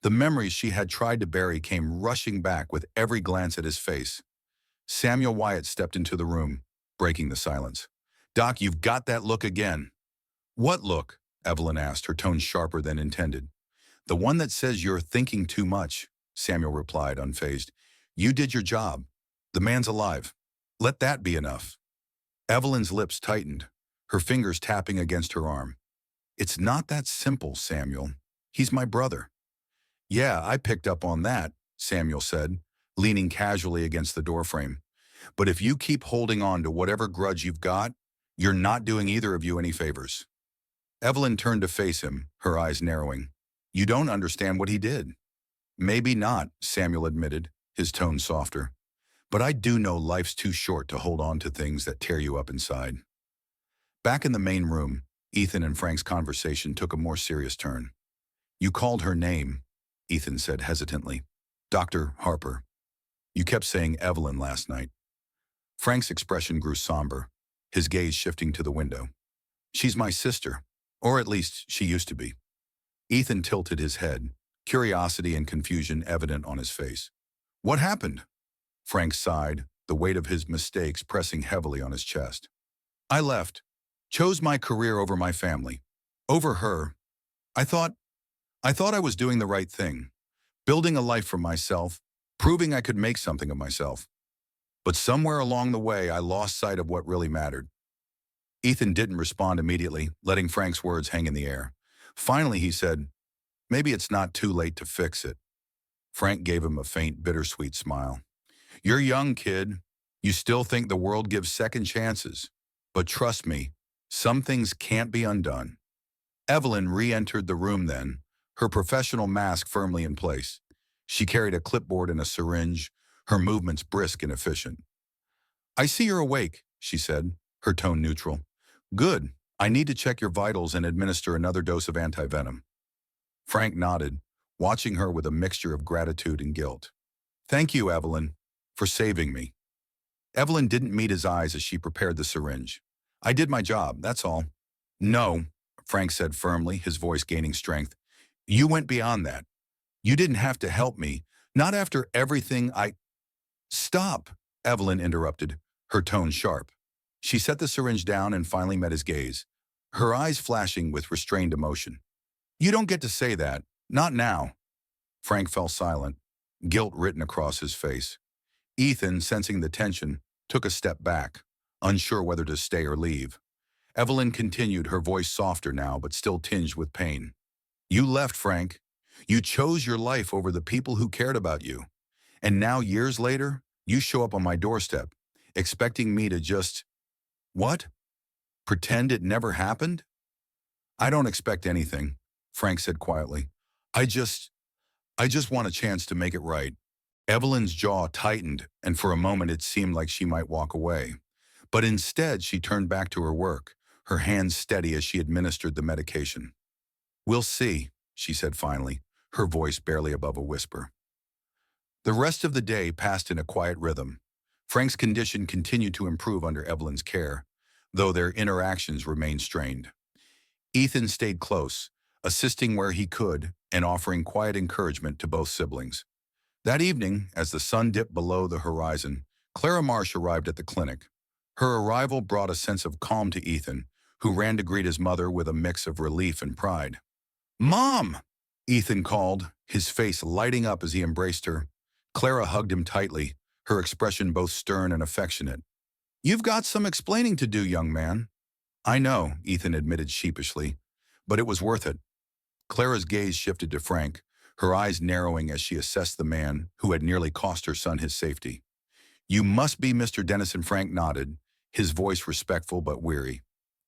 The memories she had tried to bury came rushing back with every glance at his face. Samuel Wyatt stepped into the room, breaking the silence. Doc, you've got that look again. What look? Evelyn asked, her tone sharper than intended. The one that says you're thinking too much, Samuel replied, unfazed. You did your job. The man's alive. Let that be enough. Evelyn's lips tightened, her fingers tapping against her arm. It's not that simple, Samuel. He's my brother. Yeah, I picked up on that, Samuel said, leaning casually against the doorframe. But if you keep holding on to whatever grudge you've got, you're not doing either of you any favors. Evelyn turned to face him, her eyes narrowing. You don't understand what he did. Maybe not, Samuel admitted, his tone softer. But I do know life's too short to hold on to things that tear you up inside. Back in the main room, Ethan and Frank's conversation took a more serious turn. You called her name, Ethan said hesitantly. Dr. Harper. You kept saying Evelyn last night. Frank's expression grew somber, his gaze shifting to the window. She's my sister, or at least she used to be. Ethan tilted his head, curiosity and confusion evident on his face. What happened? Frank sighed, the weight of his mistakes pressing heavily on his chest. I left, chose my career over my family, over her. I thought I was doing the right thing, building a life for myself, proving I could make something of myself. But somewhere along the way, I lost sight of what really mattered. Ethan didn't respond immediately, letting Frank's words hang in the air. Finally, he said, maybe it's not too late to fix it. Frank gave him a faint, bittersweet smile. You're young, kid. You still think the world gives second chances. But trust me, some things can't be undone. Evelyn re-entered the room then, her professional mask firmly in place. She carried a clipboard and a syringe, her movements brisk and efficient. I see you're awake, she said, her tone neutral. Good. I need to check your vitals and administer another dose of antivenom. Frank nodded, watching her with a mixture of gratitude and guilt. Thank you, Evelyn, for saving me. Evelyn didn't meet his eyes as she prepared the syringe. I did my job, that's all. No, Frank said firmly, his voice gaining strength. You went beyond that. You didn't have to help me, not after everything I— Stop, Evelyn interrupted, her tone sharp. She set the syringe down and finally met his gaze, her eyes flashing with restrained emotion. You don't get to say that, not now. Frank fell silent, guilt written across his face. Ethan, sensing the tension, took a step back, unsure whether to stay or leave. Evelyn continued, her voice softer now but still tinged with pain. You left, Frank. You chose your life over the people who cared about you. And now, years later, you show up on my doorstep, expecting me to just— What? Pretend it never happened? I don't expect anything, Frank said quietly. I just want a chance to make it right. Evelyn's jaw tightened, and for a moment it seemed like she might walk away. But instead, she turned back to her work, her hands steady as she administered the medication. We'll see, she said finally, her voice barely above a whisper. The rest of the day passed in a quiet rhythm. Frank's condition continued to improve under Evelyn's care, though their interactions remained strained. Ethan stayed close, assisting where he could and offering quiet encouragement to both siblings. That evening, as the sun dipped below the horizon, Clara Marsh arrived at the clinic. Her arrival brought a sense of calm to Ethan, who ran to greet his mother with a mix of relief and pride. Mom! Ethan called, his face lighting up as he embraced her. Clara hugged him tightly, her expression both stern and affectionate. You've got some explaining to do, young man. I know, Ethan admitted sheepishly, but it was worth it. Clara's gaze shifted to Frank, her eyes narrowing as she assessed the man who had nearly cost her son his safety. You must be Mr. Dennison. Frank nodded, his voice respectful but weary.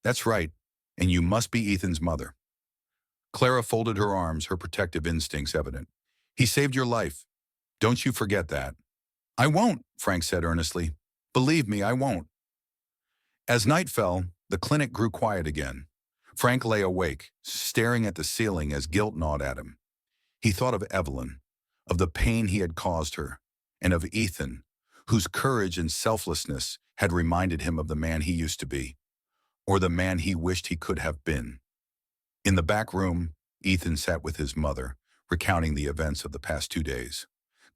That's right, and you must be Ethan's mother. Clara folded her arms, her protective instincts evident. He saved your life. Don't you forget that. I won't, Frank said earnestly. Believe me, I won't. As night fell, the clinic grew quiet again. Frank lay awake, staring at the ceiling as guilt gnawed at him. He thought of Evelyn, of the pain he had caused her, and of Ethan, whose courage and selflessness had reminded him of the man he used to be, or the man he wished he could have been. In the back room, Ethan sat with his mother, recounting the events of the past 2 days.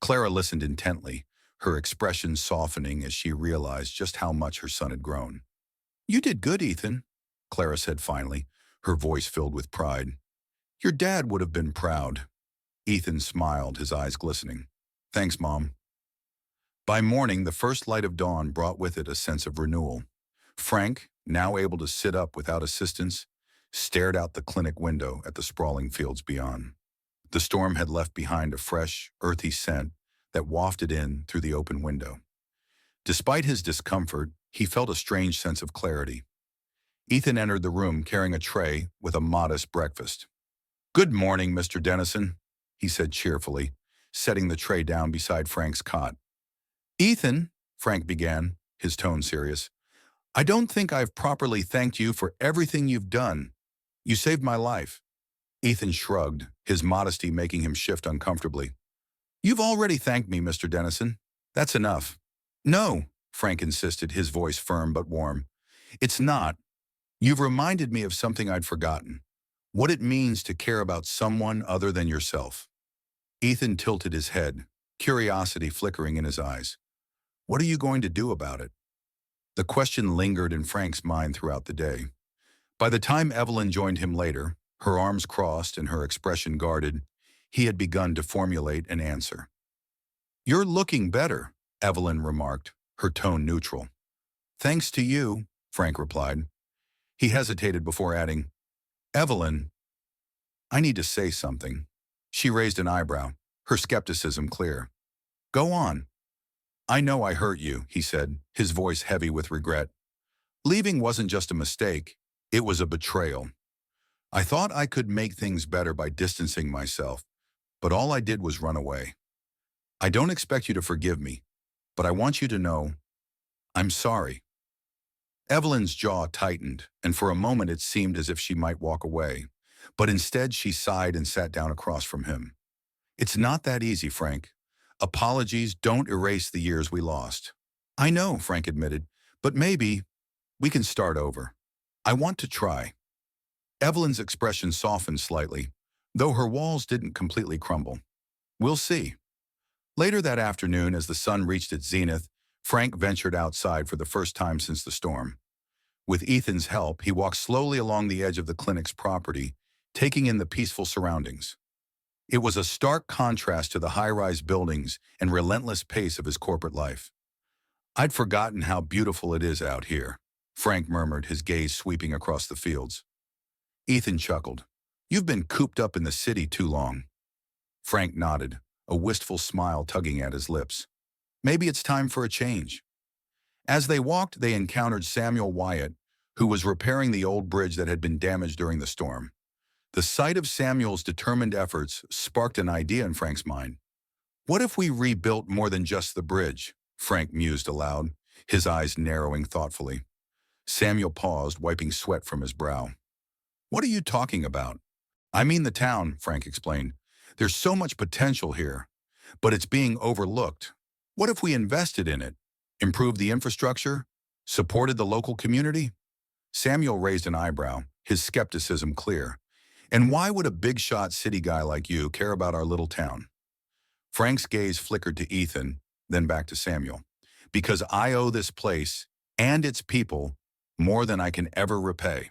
Clara listened intently, her expression softening as she realized just how much her son had grown. You did good, Ethan, Clara said finally, her voice filled with pride. Your dad would have been proud. Ethan smiled, his eyes glistening. Thanks, Mom. By morning, the first light of dawn brought with it a sense of renewal. Frank, now able to sit up without assistance, stared out the clinic window at the sprawling fields beyond. The storm had left behind a fresh, earthy scent that wafted in through the open window. Despite his discomfort, he felt a strange sense of clarity. Ethan entered the room carrying a tray with a modest breakfast. Good morning, Mr. Dennison, he said cheerfully, setting the tray down beside Frank's cot. Ethan, Frank began, his tone serious, I don't think I've properly thanked you for everything you've done. You saved my life. Ethan shrugged, his modesty making him shift uncomfortably. You've already thanked me, Mr. Dennison. That's enough. No, Frank insisted, his voice firm but warm. It's not. You've reminded me of something I'd forgotten. What it means to care about someone other than yourself. Ethan tilted his head, curiosity flickering in his eyes. What are you going to do about it? The question lingered in Frank's mind throughout the day. By the time Evelyn joined him later, her arms crossed and her expression guarded, he had begun to formulate an answer. You're looking better, Evelyn remarked, her tone neutral. Thanks to you, Frank replied. He hesitated before adding, Evelyn, I need to say something. She raised an eyebrow, her skepticism clear. Go on. I know I hurt you, he said, his voice heavy with regret. Leaving wasn't just a mistake, it was a betrayal. I thought I could make things better by distancing myself, but all I did was run away. I don't expect you to forgive me, but I want you to know, I'm sorry. Evelyn's jaw tightened, and for a moment it seemed as if she might walk away. But instead she sighed and sat down across from him. It's not that easy, Frank. Apologies don't erase the years we lost. I know, Frank admitted, but maybe we can start over. I want to try. Evelyn's expression softened slightly, though her walls didn't completely crumble. We'll see. Later that afternoon, as the sun reached its zenith, Frank ventured outside for the first time since the storm. With Ethan's help, he walked slowly along the edge of the clinic's property, taking in the peaceful surroundings. It was a stark contrast to the high-rise buildings and relentless pace of his corporate life. I'd forgotten how beautiful it is out here, Frank murmured, his gaze sweeping across the fields. Ethan chuckled. You've been cooped up in the city too long. Frank nodded, a wistful smile tugging at his lips. Maybe it's time for a change. As they walked, they encountered Samuel Wyatt, who was repairing the old bridge that had been damaged during the storm. The sight of Samuel's determined efforts sparked an idea in Frank's mind. What if we rebuilt more than just the bridge? Frank mused aloud, his eyes narrowing thoughtfully. Samuel paused, wiping sweat from his brow. What are you talking about? I mean the town, Frank explained. There's so much potential here, but it's being overlooked. What if we invested in it, improved the infrastructure, supported the local community? Samuel raised an eyebrow, his skepticism clear. And why would a big-shot city guy like you care about our little town? Frank's gaze flickered to Ethan, then back to Samuel. Because I owe this place and its people more than I can ever repay.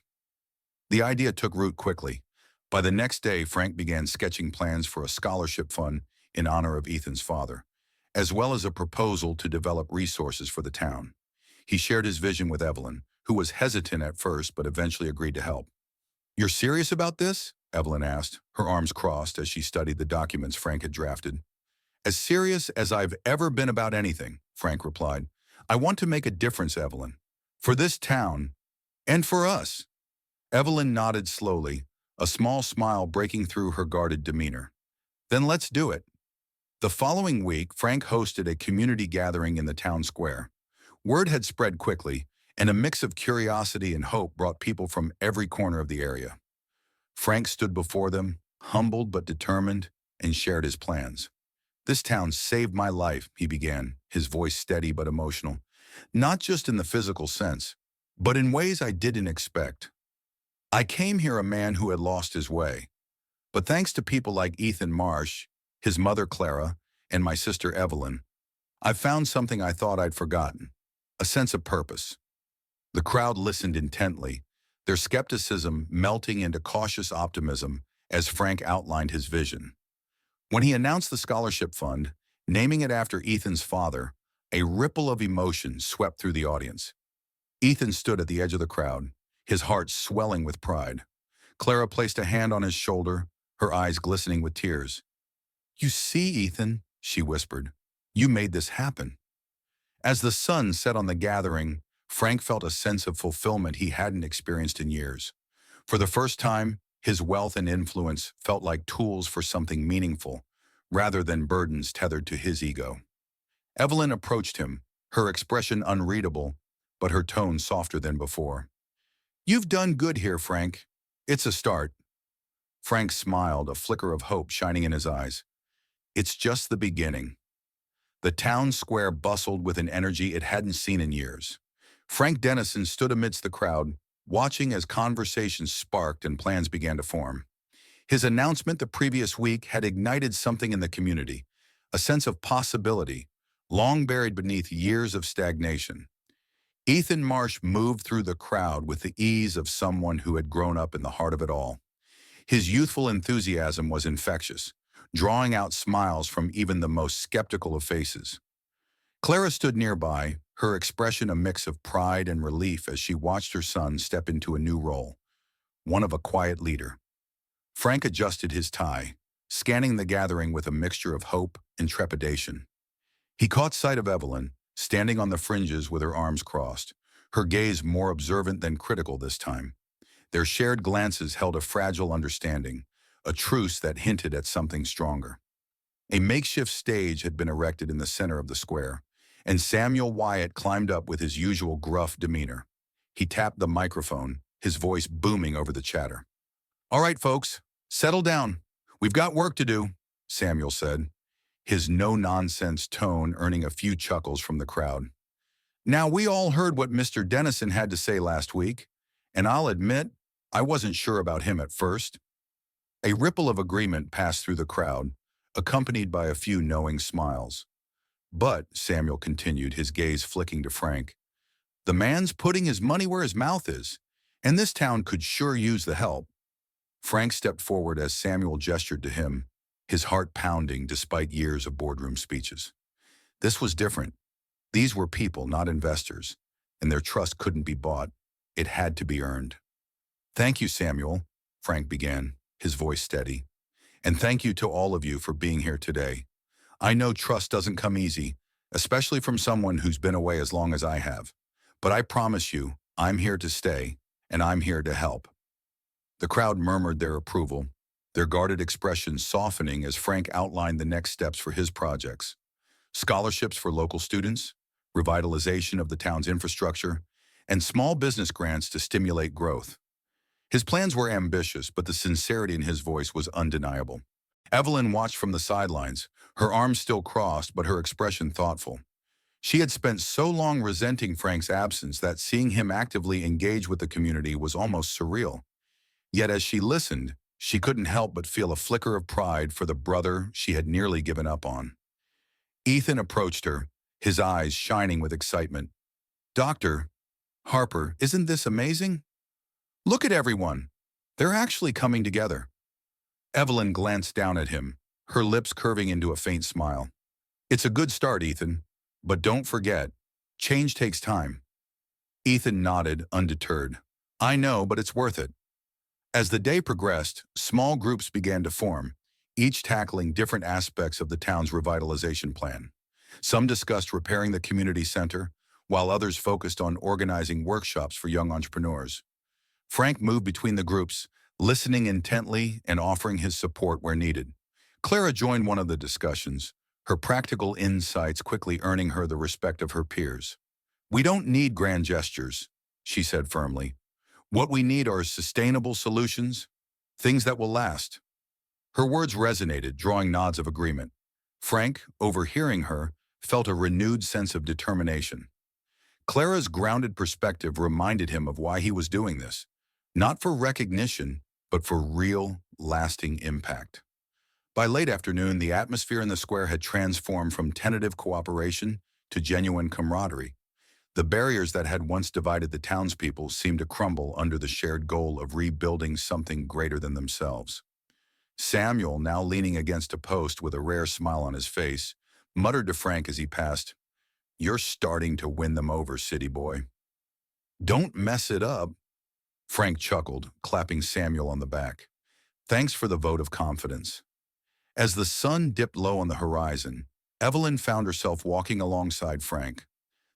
The idea took root quickly. By the next day, Frank began sketching plans for a scholarship fund in honor of Ethan's father, as well as a proposal to develop resources for the town. He shared his vision with Evelyn, who was hesitant at first but eventually agreed to help. You're serious about this? Evelyn asked, her arms crossed as she studied the documents Frank had drafted. As serious as I've ever been about anything, Frank replied. I want to make a difference, Evelyn. For this town, and for us. Evelyn nodded slowly, a small smile breaking through her guarded demeanor. Then let's do it. The following week, Frank hosted a community gathering in the town square. Word had spread quickly, and a mix of curiosity and hope brought people from every corner of the area. Frank stood before them, humbled but determined, and shared his plans. This town saved my life, he began, his voice steady but emotional. Not just in the physical sense, but in ways I didn't expect. I came here a man who had lost his way. But thanks to people like Ethan Marsh, his mother Clara, and my sister Evelyn, I've found something I thought I'd forgotten, a sense of purpose. The crowd listened intently, their skepticism melting into cautious optimism as Frank outlined his vision. When he announced the scholarship fund, naming it after Ethan's father, a ripple of emotion swept through the audience. Ethan stood at the edge of the crowd, his heart swelling with pride. Clara placed a hand on his shoulder, her eyes glistening with tears. You see, Ethan, she whispered, you made this happen. As the sun set on the gathering, Frank felt a sense of fulfillment he hadn't experienced in years. For the first time, his wealth and influence felt like tools for something meaningful, rather than burdens tethered to his ego. Evelyn approached him, her expression unreadable, but her tone softer than before. You've done good here, Frank. It's a start. Frank smiled, a flicker of hope shining in his eyes. It's just the beginning. The town square bustled with an energy it hadn't seen in years. Frank Dennison stood amidst the crowd, watching as conversations sparked and plans began to form. His announcement the previous week had ignited something in the community, a sense of possibility, long buried beneath years of stagnation. Ethan Marsh moved through the crowd with the ease of someone who had grown up in the heart of it all. His youthful enthusiasm was infectious, drawing out smiles from even the most skeptical of faces. Clara stood nearby, her expression a mix of pride and relief as she watched her son step into a new role, one of a quiet leader. Frank adjusted his tie, scanning the gathering with a mixture of hope and trepidation. He caught sight of Evelyn, standing on the fringes with her arms crossed, her gaze more observant than critical this time. Their shared glances held a fragile understanding, a truce that hinted at something stronger. A makeshift stage had been erected in the center of the square, and Samuel Wyatt climbed up with his usual gruff demeanor. He tapped the microphone, his voice booming over the chatter. "All right, folks, settle down. We've got work to do," Samuel said, his no-nonsense tone earning a few chuckles from the crowd. "Now, we all heard what Mr. Dennison had to say last week, and I'll admit, I wasn't sure about him at first." A ripple of agreement passed through the crowd, accompanied by a few knowing smiles. "But," Samuel continued, his gaze flicking to Frank, "the man's putting his money where his mouth is, and this town could sure use the help." Frank stepped forward as Samuel gestured to him, his heart pounding despite years of boardroom speeches. This was different. These were people, not investors, and their trust couldn't be bought. It had to be earned. "Thank you, Samuel," Frank began, his voice steady. "And thank you to all of you for being here today. I know trust doesn't come easy, especially from someone who's been away as long as I have. But I promise you, I'm here to stay, and I'm here to help." The crowd murmured their approval, their guarded expressions softening as Frank outlined the next steps for his projects. Scholarships for local students, revitalization of the town's infrastructure, and small business grants to stimulate growth. His plans were ambitious, but the sincerity in his voice was undeniable. Evelyn watched from the sidelines, her arms still crossed but her expression thoughtful. She had spent so long resenting Frank's absence that seeing him actively engage with the community was almost surreal. Yet as she listened, she couldn't help but feel a flicker of pride for the brother she had nearly given up on. Ethan approached her, his eyes shining with excitement. "Dr. Harper, isn't this amazing? Look at everyone. They're actually coming together." Evelyn glanced down at him, her lips curving into a faint smile. "It's a good start, Ethan, but don't forget, change takes time." Ethan nodded, undeterred. "I know, but it's worth it." As the day progressed, small groups began to form, each tackling different aspects of the town's revitalization plan. Some discussed repairing the community center, while others focused on organizing workshops for young entrepreneurs. Frank moved between the groups, listening intently and offering his support where needed. Clara joined one of the discussions, her practical insights quickly earning her the respect of her peers. "We don't need grand gestures," she said firmly. "What we need are sustainable solutions, things that will last." Her words resonated, drawing nods of agreement. Frank, overhearing her, felt a renewed sense of determination. Clara's grounded perspective reminded him of why he was doing this, not for recognition, but for real, lasting impact. By late afternoon, the atmosphere in the square had transformed from tentative cooperation to genuine camaraderie. The barriers that had once divided the townspeople seemed to crumble under the shared goal of rebuilding something greater than themselves. Samuel, now leaning against a post with a rare smile on his face, muttered to Frank as he passed, "You're starting to win them over, city boy." "Don't mess it up," Frank chuckled, clapping Samuel on the back. "Thanks for the vote of confidence." As the sun dipped low on the horizon, Evelyn found herself walking alongside Frank.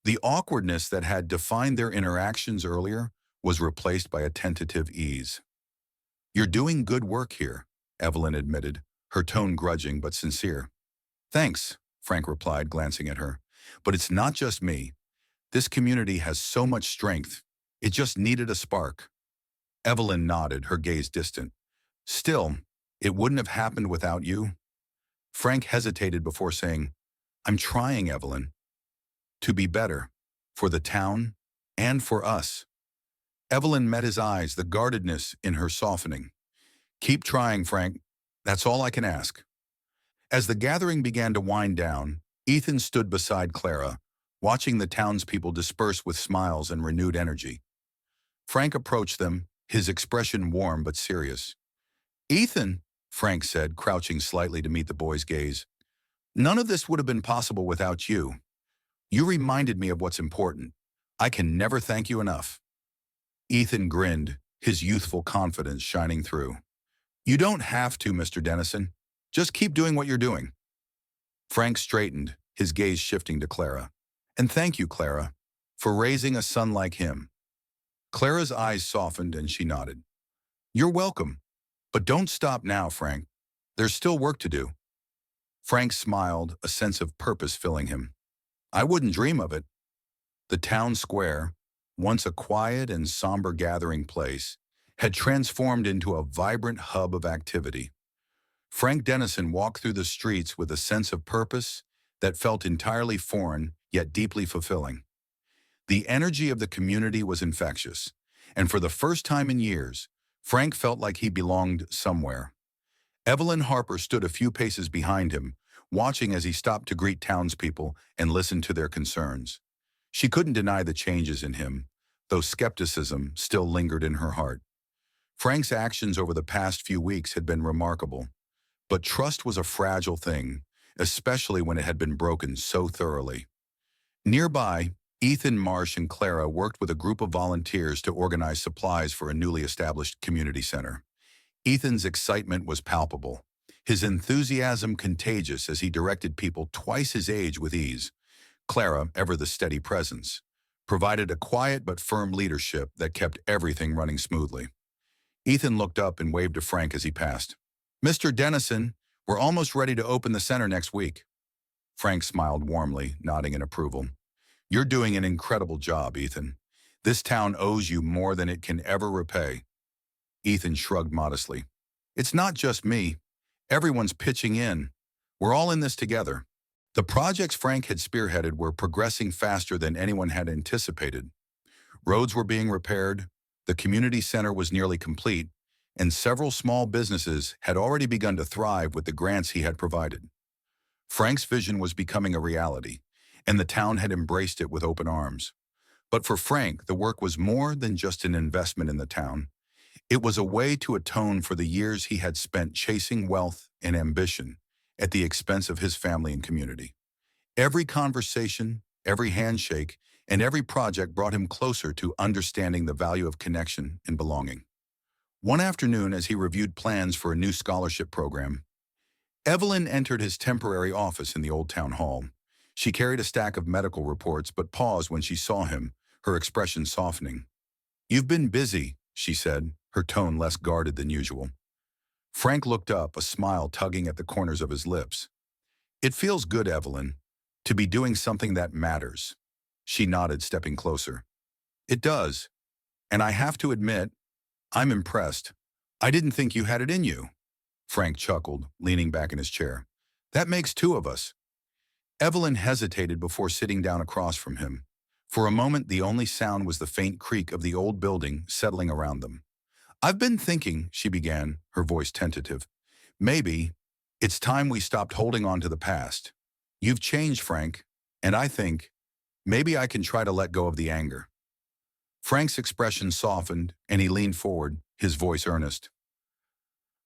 The awkwardness that had defined their interactions earlier was replaced by a tentative ease. "You're doing good work here," Evelyn admitted, her tone grudging but sincere. "Thanks," Frank replied, glancing at her. "But it's not just me. This community has so much strength. It just needed a spark." Evelyn nodded, her gaze distant. "Still, it wouldn't have happened without you." Frank hesitated before saying, "I'm trying, Evelyn, to be better, for the town and for us." Evelyn met his eyes, the guardedness in her softening. "Keep trying, Frank. That's all I can ask." As the gathering began to wind down, Ethan stood beside Clara, watching the townspeople disperse with smiles and renewed energy. Frank approached them, his expression warm but serious. "Ethan," Frank said, crouching slightly to meet the boy's gaze, "none of this would have been possible without you. You reminded me of what's important. I can never thank you enough." Ethan grinned, his youthful confidence shining through. "You don't have to, Mr. Dennison. Just keep doing what you're doing. Frank straightened, his gaze shifting to Clara. And thank you, Clara, for raising a son like him. Clara's eyes softened and she nodded. You're welcome. But don't stop now, Frank. There's still work to do. Frank smiled, a sense of purpose filling him. I wouldn't dream of it. The town square, once a quiet and somber gathering place, had transformed into a vibrant hub of activity. Frank Dennison walked through the streets with a sense of purpose that felt entirely foreign yet deeply fulfilling. The energy of the community was infectious, and for the first time in years, Frank felt like he belonged somewhere. Evelyn Harper stood a few paces behind him, watching as he stopped to greet townspeople and listen to their concerns. She couldn't deny the changes in him, though skepticism still lingered in her heart. Frank's actions over the past few weeks had been remarkable, but trust was a fragile thing, especially when it had been broken so thoroughly. Nearby, Ethan, Marsh, and Clara worked with a group of volunteers to organize supplies for a newly established community center. Ethan's excitement was palpable, his enthusiasm contagious as he directed people twice his age with ease. Clara, ever the steady presence, provided a quiet but firm leadership that kept everything running smoothly. Ethan looked up and waved to Frank as he passed. Mr. Dennison, we're almost ready to open the center next week. Frank smiled warmly, nodding in approval. You're doing an incredible job, Ethan. This town owes you more than it can ever repay. Ethan shrugged modestly. It's not just me. Everyone's pitching in. We're all in this together. The projects Frank had spearheaded were progressing faster than anyone had anticipated. Roads were being repaired, the community center was nearly complete, and several small businesses had already begun to thrive with the grants he had provided. Frank's vision was becoming a reality, and the town had embraced it with open arms. But for Frank, the work was more than just an investment in the town. It was a way to atone for the years he had spent chasing wealth and ambition at the expense of his family and community. Every conversation, every handshake, and every project brought him closer to understanding the value of connection and belonging. One afternoon, as he reviewed plans for a new scholarship program, Evelyn entered his temporary office in the old town hall. She carried a stack of medical reports but paused when she saw him, her expression softening. You've been busy, she said, her tone less guarded than usual. Frank looked up, a smile tugging at the corners of his lips. It feels good, Evelyn, to be doing something that matters. She nodded, stepping closer. It does, and I have to admit, I'm impressed. I didn't think you had it in you. Frank chuckled, leaning back in his chair. That makes two of us. Evelyn hesitated before sitting down across from him. For a moment, the only sound was the faint creak of the old building settling around them. I've been thinking, she began, her voice tentative. Maybe it's time we stopped holding on to the past. You've changed, Frank, and I think maybe I can try to let go of the anger. Frank's expression softened, and he leaned forward, his voice earnest.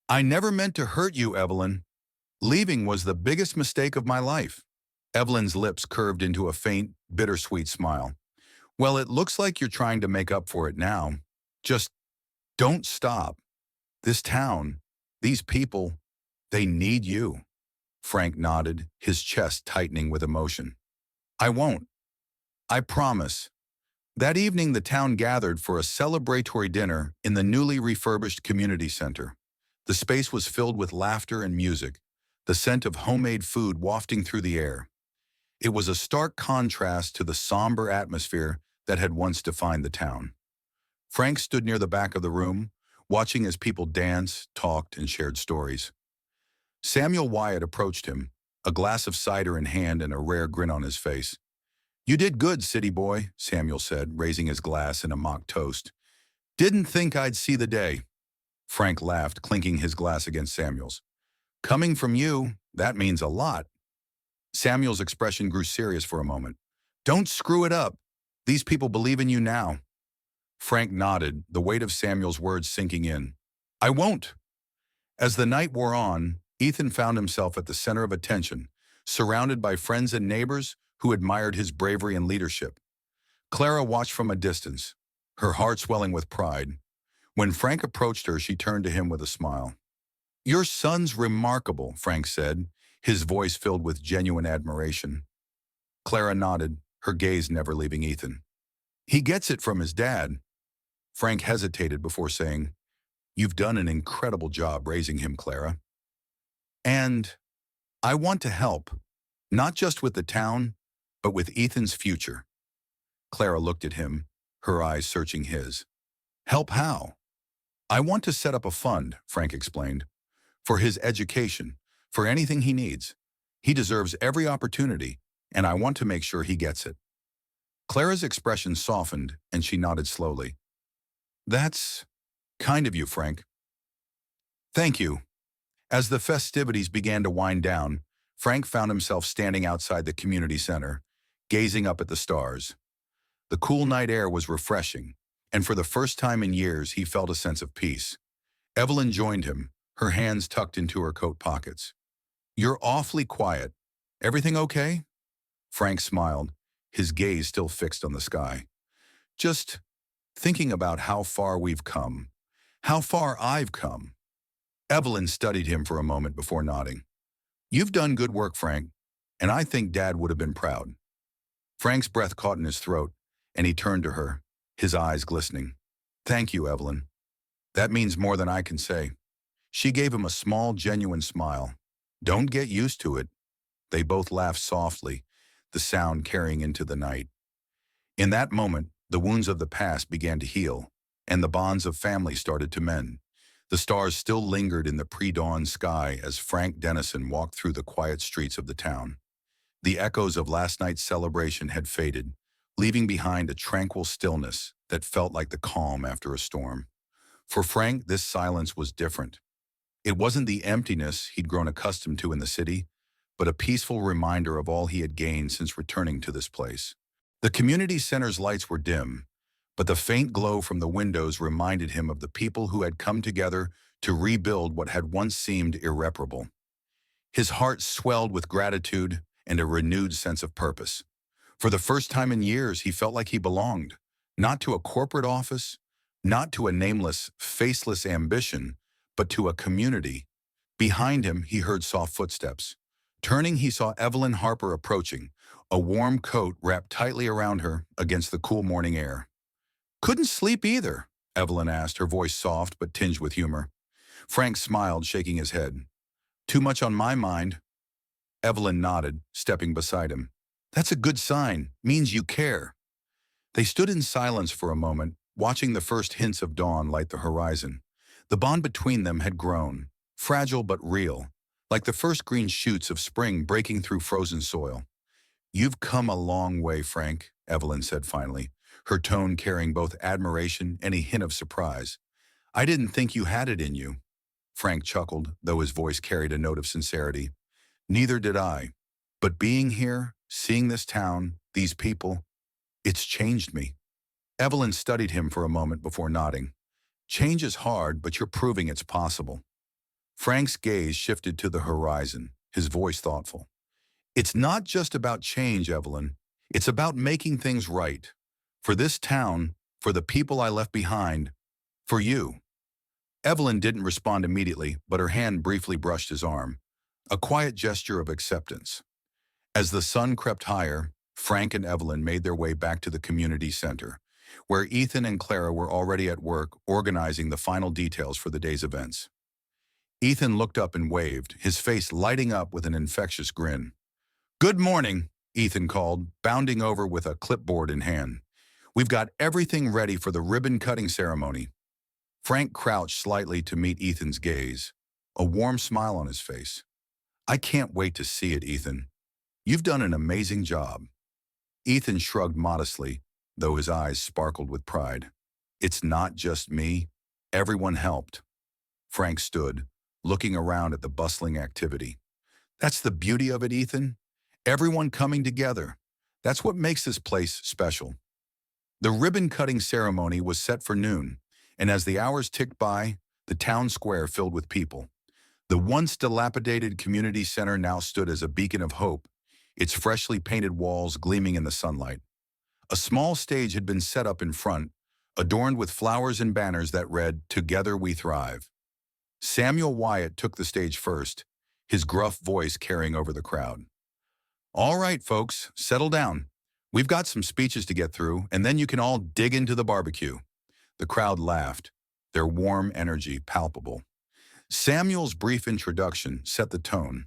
I never meant to hurt you, Evelyn. Leaving was the biggest mistake of my life. Evelyn's lips curved into a faint, bittersweet smile. Well, it looks like you're trying to make up for it now. Just don't stop. This town, these people, they need you. Frank nodded, his chest tightening with emotion. I won't. I promise. That evening, the town gathered for a celebratory dinner in the newly refurbished community center. The space was filled with laughter and music, the scent of homemade food wafting through the air. It was a stark contrast to the somber atmosphere that had once defined the town. Frank stood near the back of the room, watching as people danced, talked, and shared stories. Samuel Wyatt approached him, a glass of cider in hand and a rare grin on his face. You did good, city boy, Samuel said, raising his glass in a mock toast. Didn't think I'd see the day. Frank laughed, clinking his glass against Samuel's. Coming from you, that means a lot. Samuel's expression grew serious for a moment. Don't screw it up. These people believe in you now. Frank nodded, the weight of Samuel's words sinking in. I won't. As the night wore on, Ethan found himself at the center of attention, surrounded by friends and neighbors who admired his bravery and leadership. Clara watched from a distance, her heart swelling with pride. When Frank approached her, she turned to him with a smile. Your son's remarkable, Frank said, his voice filled with genuine admiration. Clara nodded, her gaze never leaving Ethan. He gets it from his dad. Frank hesitated before saying, You've done an incredible job raising him, Clara. And I want to help, not just with the town, but with Ethan's future. Clara looked at him, her eyes searching his. Help how? I want to set up a fund, Frank explained, for his education, for anything he needs. He deserves every opportunity, and I want to make sure he gets it. Clara's expression softened, and she nodded slowly. That's kind of you, Frank. Thank you. As the festivities began to wind down, Frank found himself standing outside the community center, gazing up at the stars. The cool night air was refreshing, and for the first time in years he felt a sense of peace. Evelyn joined him, her hands tucked into her coat pockets. You're awfully quiet. Everything okay? Frank smiled, his gaze still fixed on the sky. Just thinking about how far we've come. How far I've come. Evelyn studied him for a moment before nodding. You've done good work, Frank, and I think Dad would have been proud. Frank's breath caught in his throat, and he turned to her, his eyes glistening. Thank you, Evelyn. That means more than I can say. She gave him a small, genuine smile. Don't get used to it. They both laughed softly, the sound carrying into the night. In that moment, the wounds of the past began to heal, and the bonds of family started to mend. The stars still lingered in the pre-dawn sky as Frank Dennison walked through the quiet streets of the town. The echoes of last night's celebration had faded, leaving behind a tranquil stillness that felt like the calm after a storm. For Frank, this silence was different. It wasn't the emptiness he'd grown accustomed to in the city, but a peaceful reminder of all he had gained since returning to this place. The community center's lights were dim, but the faint glow from the windows reminded him of the people who had come together to rebuild what had once seemed irreparable. His heart swelled with gratitude and a renewed sense of purpose. For the first time in years, he felt like he belonged, not to a corporate office, not to a nameless, faceless ambition, but to a community. Behind him, he heard soft footsteps. Turning, he saw Evelyn Harper approaching, a warm coat wrapped tightly around her against the cool morning air. Couldn't sleep either, Evelyn asked, her voice soft but tinged with humor. Frank smiled, shaking his head. Too much on my mind. Evelyn nodded, stepping beside him. That's a good sign. Means you care. They stood in silence for a moment, watching the first hints of dawn light the horizon. The bond between them had grown, fragile but real, like the first green shoots of spring breaking through frozen soil. You've come a long way, Frank, Evelyn said finally, her tone carrying both admiration and a hint of surprise. I didn't think you had it in you. Frank chuckled, though his voice carried a note of sincerity. Neither did I. But being here, seeing this town, these people, it's changed me. Evelyn studied him for a moment before nodding. Change is hard, but you're proving it's possible. Frank's gaze shifted to the horizon, his voice thoughtful. It's not just about change, Evelyn. It's about making things right. For this town, for the people I left behind, for you. Evelyn didn't respond immediately, but her hand briefly brushed his arm, a quiet gesture of acceptance. As the sun crept higher, Frank and Evelyn made their way back to the community center, where Ethan and Clara were already at work organizing the final details for the day's events. Ethan looked up and waved, his face lighting up with an infectious grin. Good morning, Ethan called, bounding over with a clipboard in hand. We've got everything ready for the ribbon-cutting ceremony. Frank crouched slightly to meet Ethan's gaze, a warm smile on his face. I can't wait to see it, Ethan. You've done an amazing job. Ethan shrugged modestly, though his eyes sparkled with pride. It's not just me. Everyone helped. Frank stood, looking around at the bustling activity. That's the beauty of it, Ethan. Everyone coming together. That's what makes this place special. The ribbon-cutting ceremony was set for noon, and as the hours ticked by, the town square filled with people. The once dilapidated community center now stood as a beacon of hope, its freshly painted walls gleaming in the sunlight. A small stage had been set up in front, adorned with flowers and banners that read, Together We Thrive. Samuel Wyatt took the stage first, his gruff voice carrying over the crowd. All right, folks, settle down. We've got some speeches to get through, and then you can all dig into the barbecue. The crowd laughed, their warm energy palpable. Samuel's brief introduction set the tone,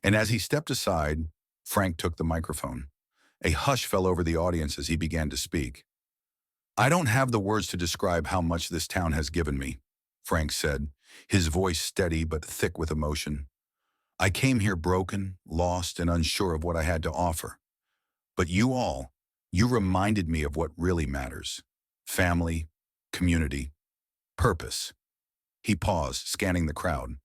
and as he stepped aside, Frank took the microphone. A hush fell over the audience as he began to speak. I don't have the words to describe how much this town has given me, Frank said, his voice steady but thick with emotion. I came here broken, lost, and unsure of what I had to offer. But you reminded me of what really matters. Family, community, purpose. He paused, scanning the crowd.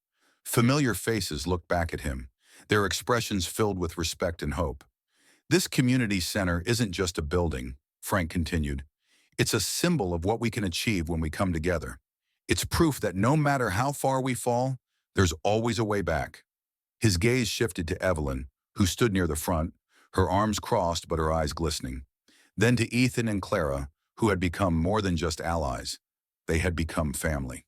Familiar faces looked back at him, their expressions filled with respect and hope. This community center isn't just a building, Frank continued. It's a symbol of what we can achieve when we come together. It's proof that no matter how far we fall, there's always a way back. His gaze shifted to Evelyn, who stood near the front, her arms crossed but her eyes glistening. Then to Ethan and Clara, who had become more than just allies. They had become family.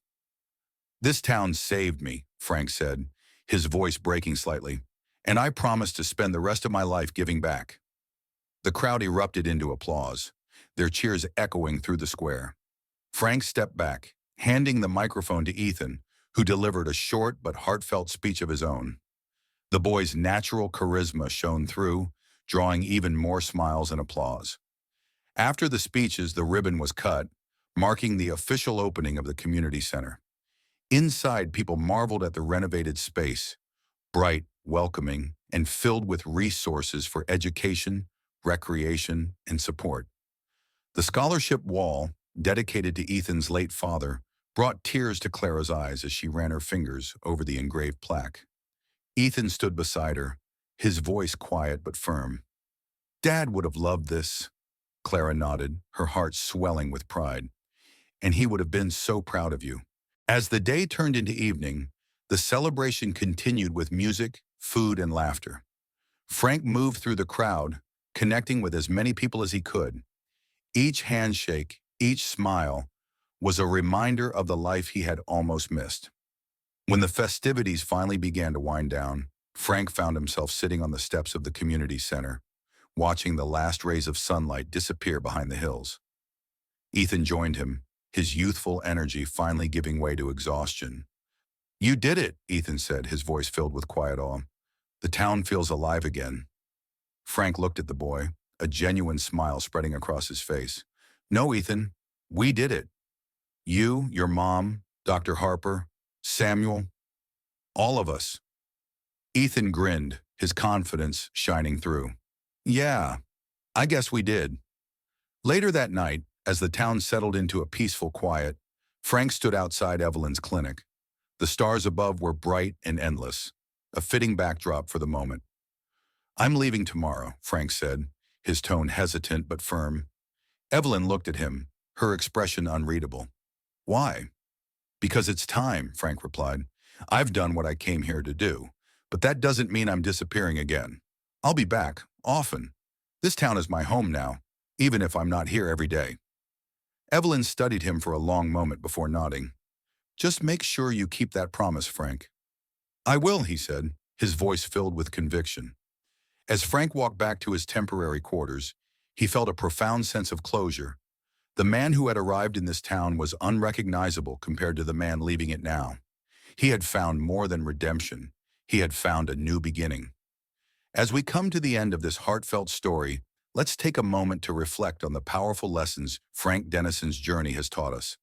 This town saved me, Frank said, his voice breaking slightly, and I promise to spend the rest of my life giving back. The crowd erupted into applause, their cheers echoing through the square. Frank stepped back, handing the microphone to Ethan, who delivered a short but heartfelt speech of his own. The boy's natural charisma shone through, drawing even more smiles and applause. After the speeches, the ribbon was cut, marking the official opening of the community center. Inside, people marveled at the renovated space, bright, welcoming, and filled with resources for education, recreation, and support. The scholarship wall, dedicated to Ethan's late father, brought tears to Clara's eyes as she ran her fingers over the engraved plaque. Ethan stood beside her, his voice quiet but firm. Dad would have loved this, Clara nodded, her heart swelling with pride. And he would have been so proud of you. As the day turned into evening, the celebration continued with music, food, and laughter. Frank moved through the crowd, connecting with as many people as he could. Each handshake, each smile, was a reminder of the life he had almost missed. When the festivities finally began to wind down, Frank found himself sitting on the steps of the community center, watching the last rays of sunlight disappear behind the hills. Ethan joined him, his youthful energy finally giving way to exhaustion. You did it, Ethan said, his voice filled with quiet awe. The town feels alive again. Frank looked at the boy, a genuine smile spreading across his face. No, Ethan, we did it. You, your mom, Dr. Harper, Samuel, all of us. Ethan grinned, his confidence shining through. Yeah, I guess we did. Later that night, as the town settled into a peaceful quiet, Frank stood outside Evelyn's clinic. The stars above were bright and endless, a fitting backdrop for the moment. I'm leaving tomorrow, Frank said, his tone hesitant but firm. Evelyn looked at him, her expression unreadable. Why? Because it's time, Frank replied. I've done what I came here to do, but that doesn't mean I'm disappearing again. I'll be back, often. This town is my home now, even if I'm not here every day. Evelyn studied him for a long moment before nodding. Just make sure you keep that promise, Frank. I will, he said, his voice filled with conviction. As Frank walked back to his temporary quarters, he felt a profound sense of closure. The man who had arrived in this town was unrecognizable compared to the man leaving it now. He had found more than redemption. He had found a new beginning. As we come to the end of this heartfelt story, let's take a moment to reflect on the powerful lessons Frank Dennison's journey has taught us.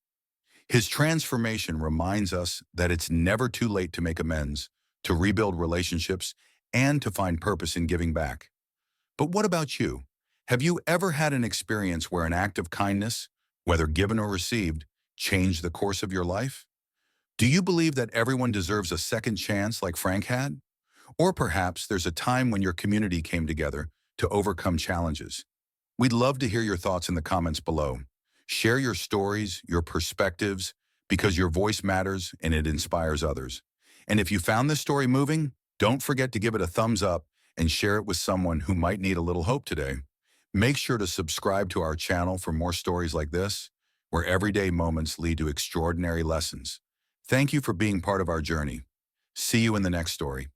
His transformation reminds us that it's never too late to make amends, to rebuild relationships, and to find purpose in giving back. But what about you? Have you ever had an experience where an act of kindness, whether given or received, changed the course of your life? Do you believe that everyone deserves a second chance like Frank had? Or perhaps there's a time when your community came together to overcome challenges. We'd love to hear your thoughts in the comments below. Share your stories, your perspectives, because your voice matters and it inspires others. And if you found this story moving, don't forget to give it a thumbs up and share it with someone who might need a little hope today. Make sure to subscribe to our channel for more stories like this, where everyday moments lead to extraordinary lessons. Thank you for being part of our journey. See you in the next story.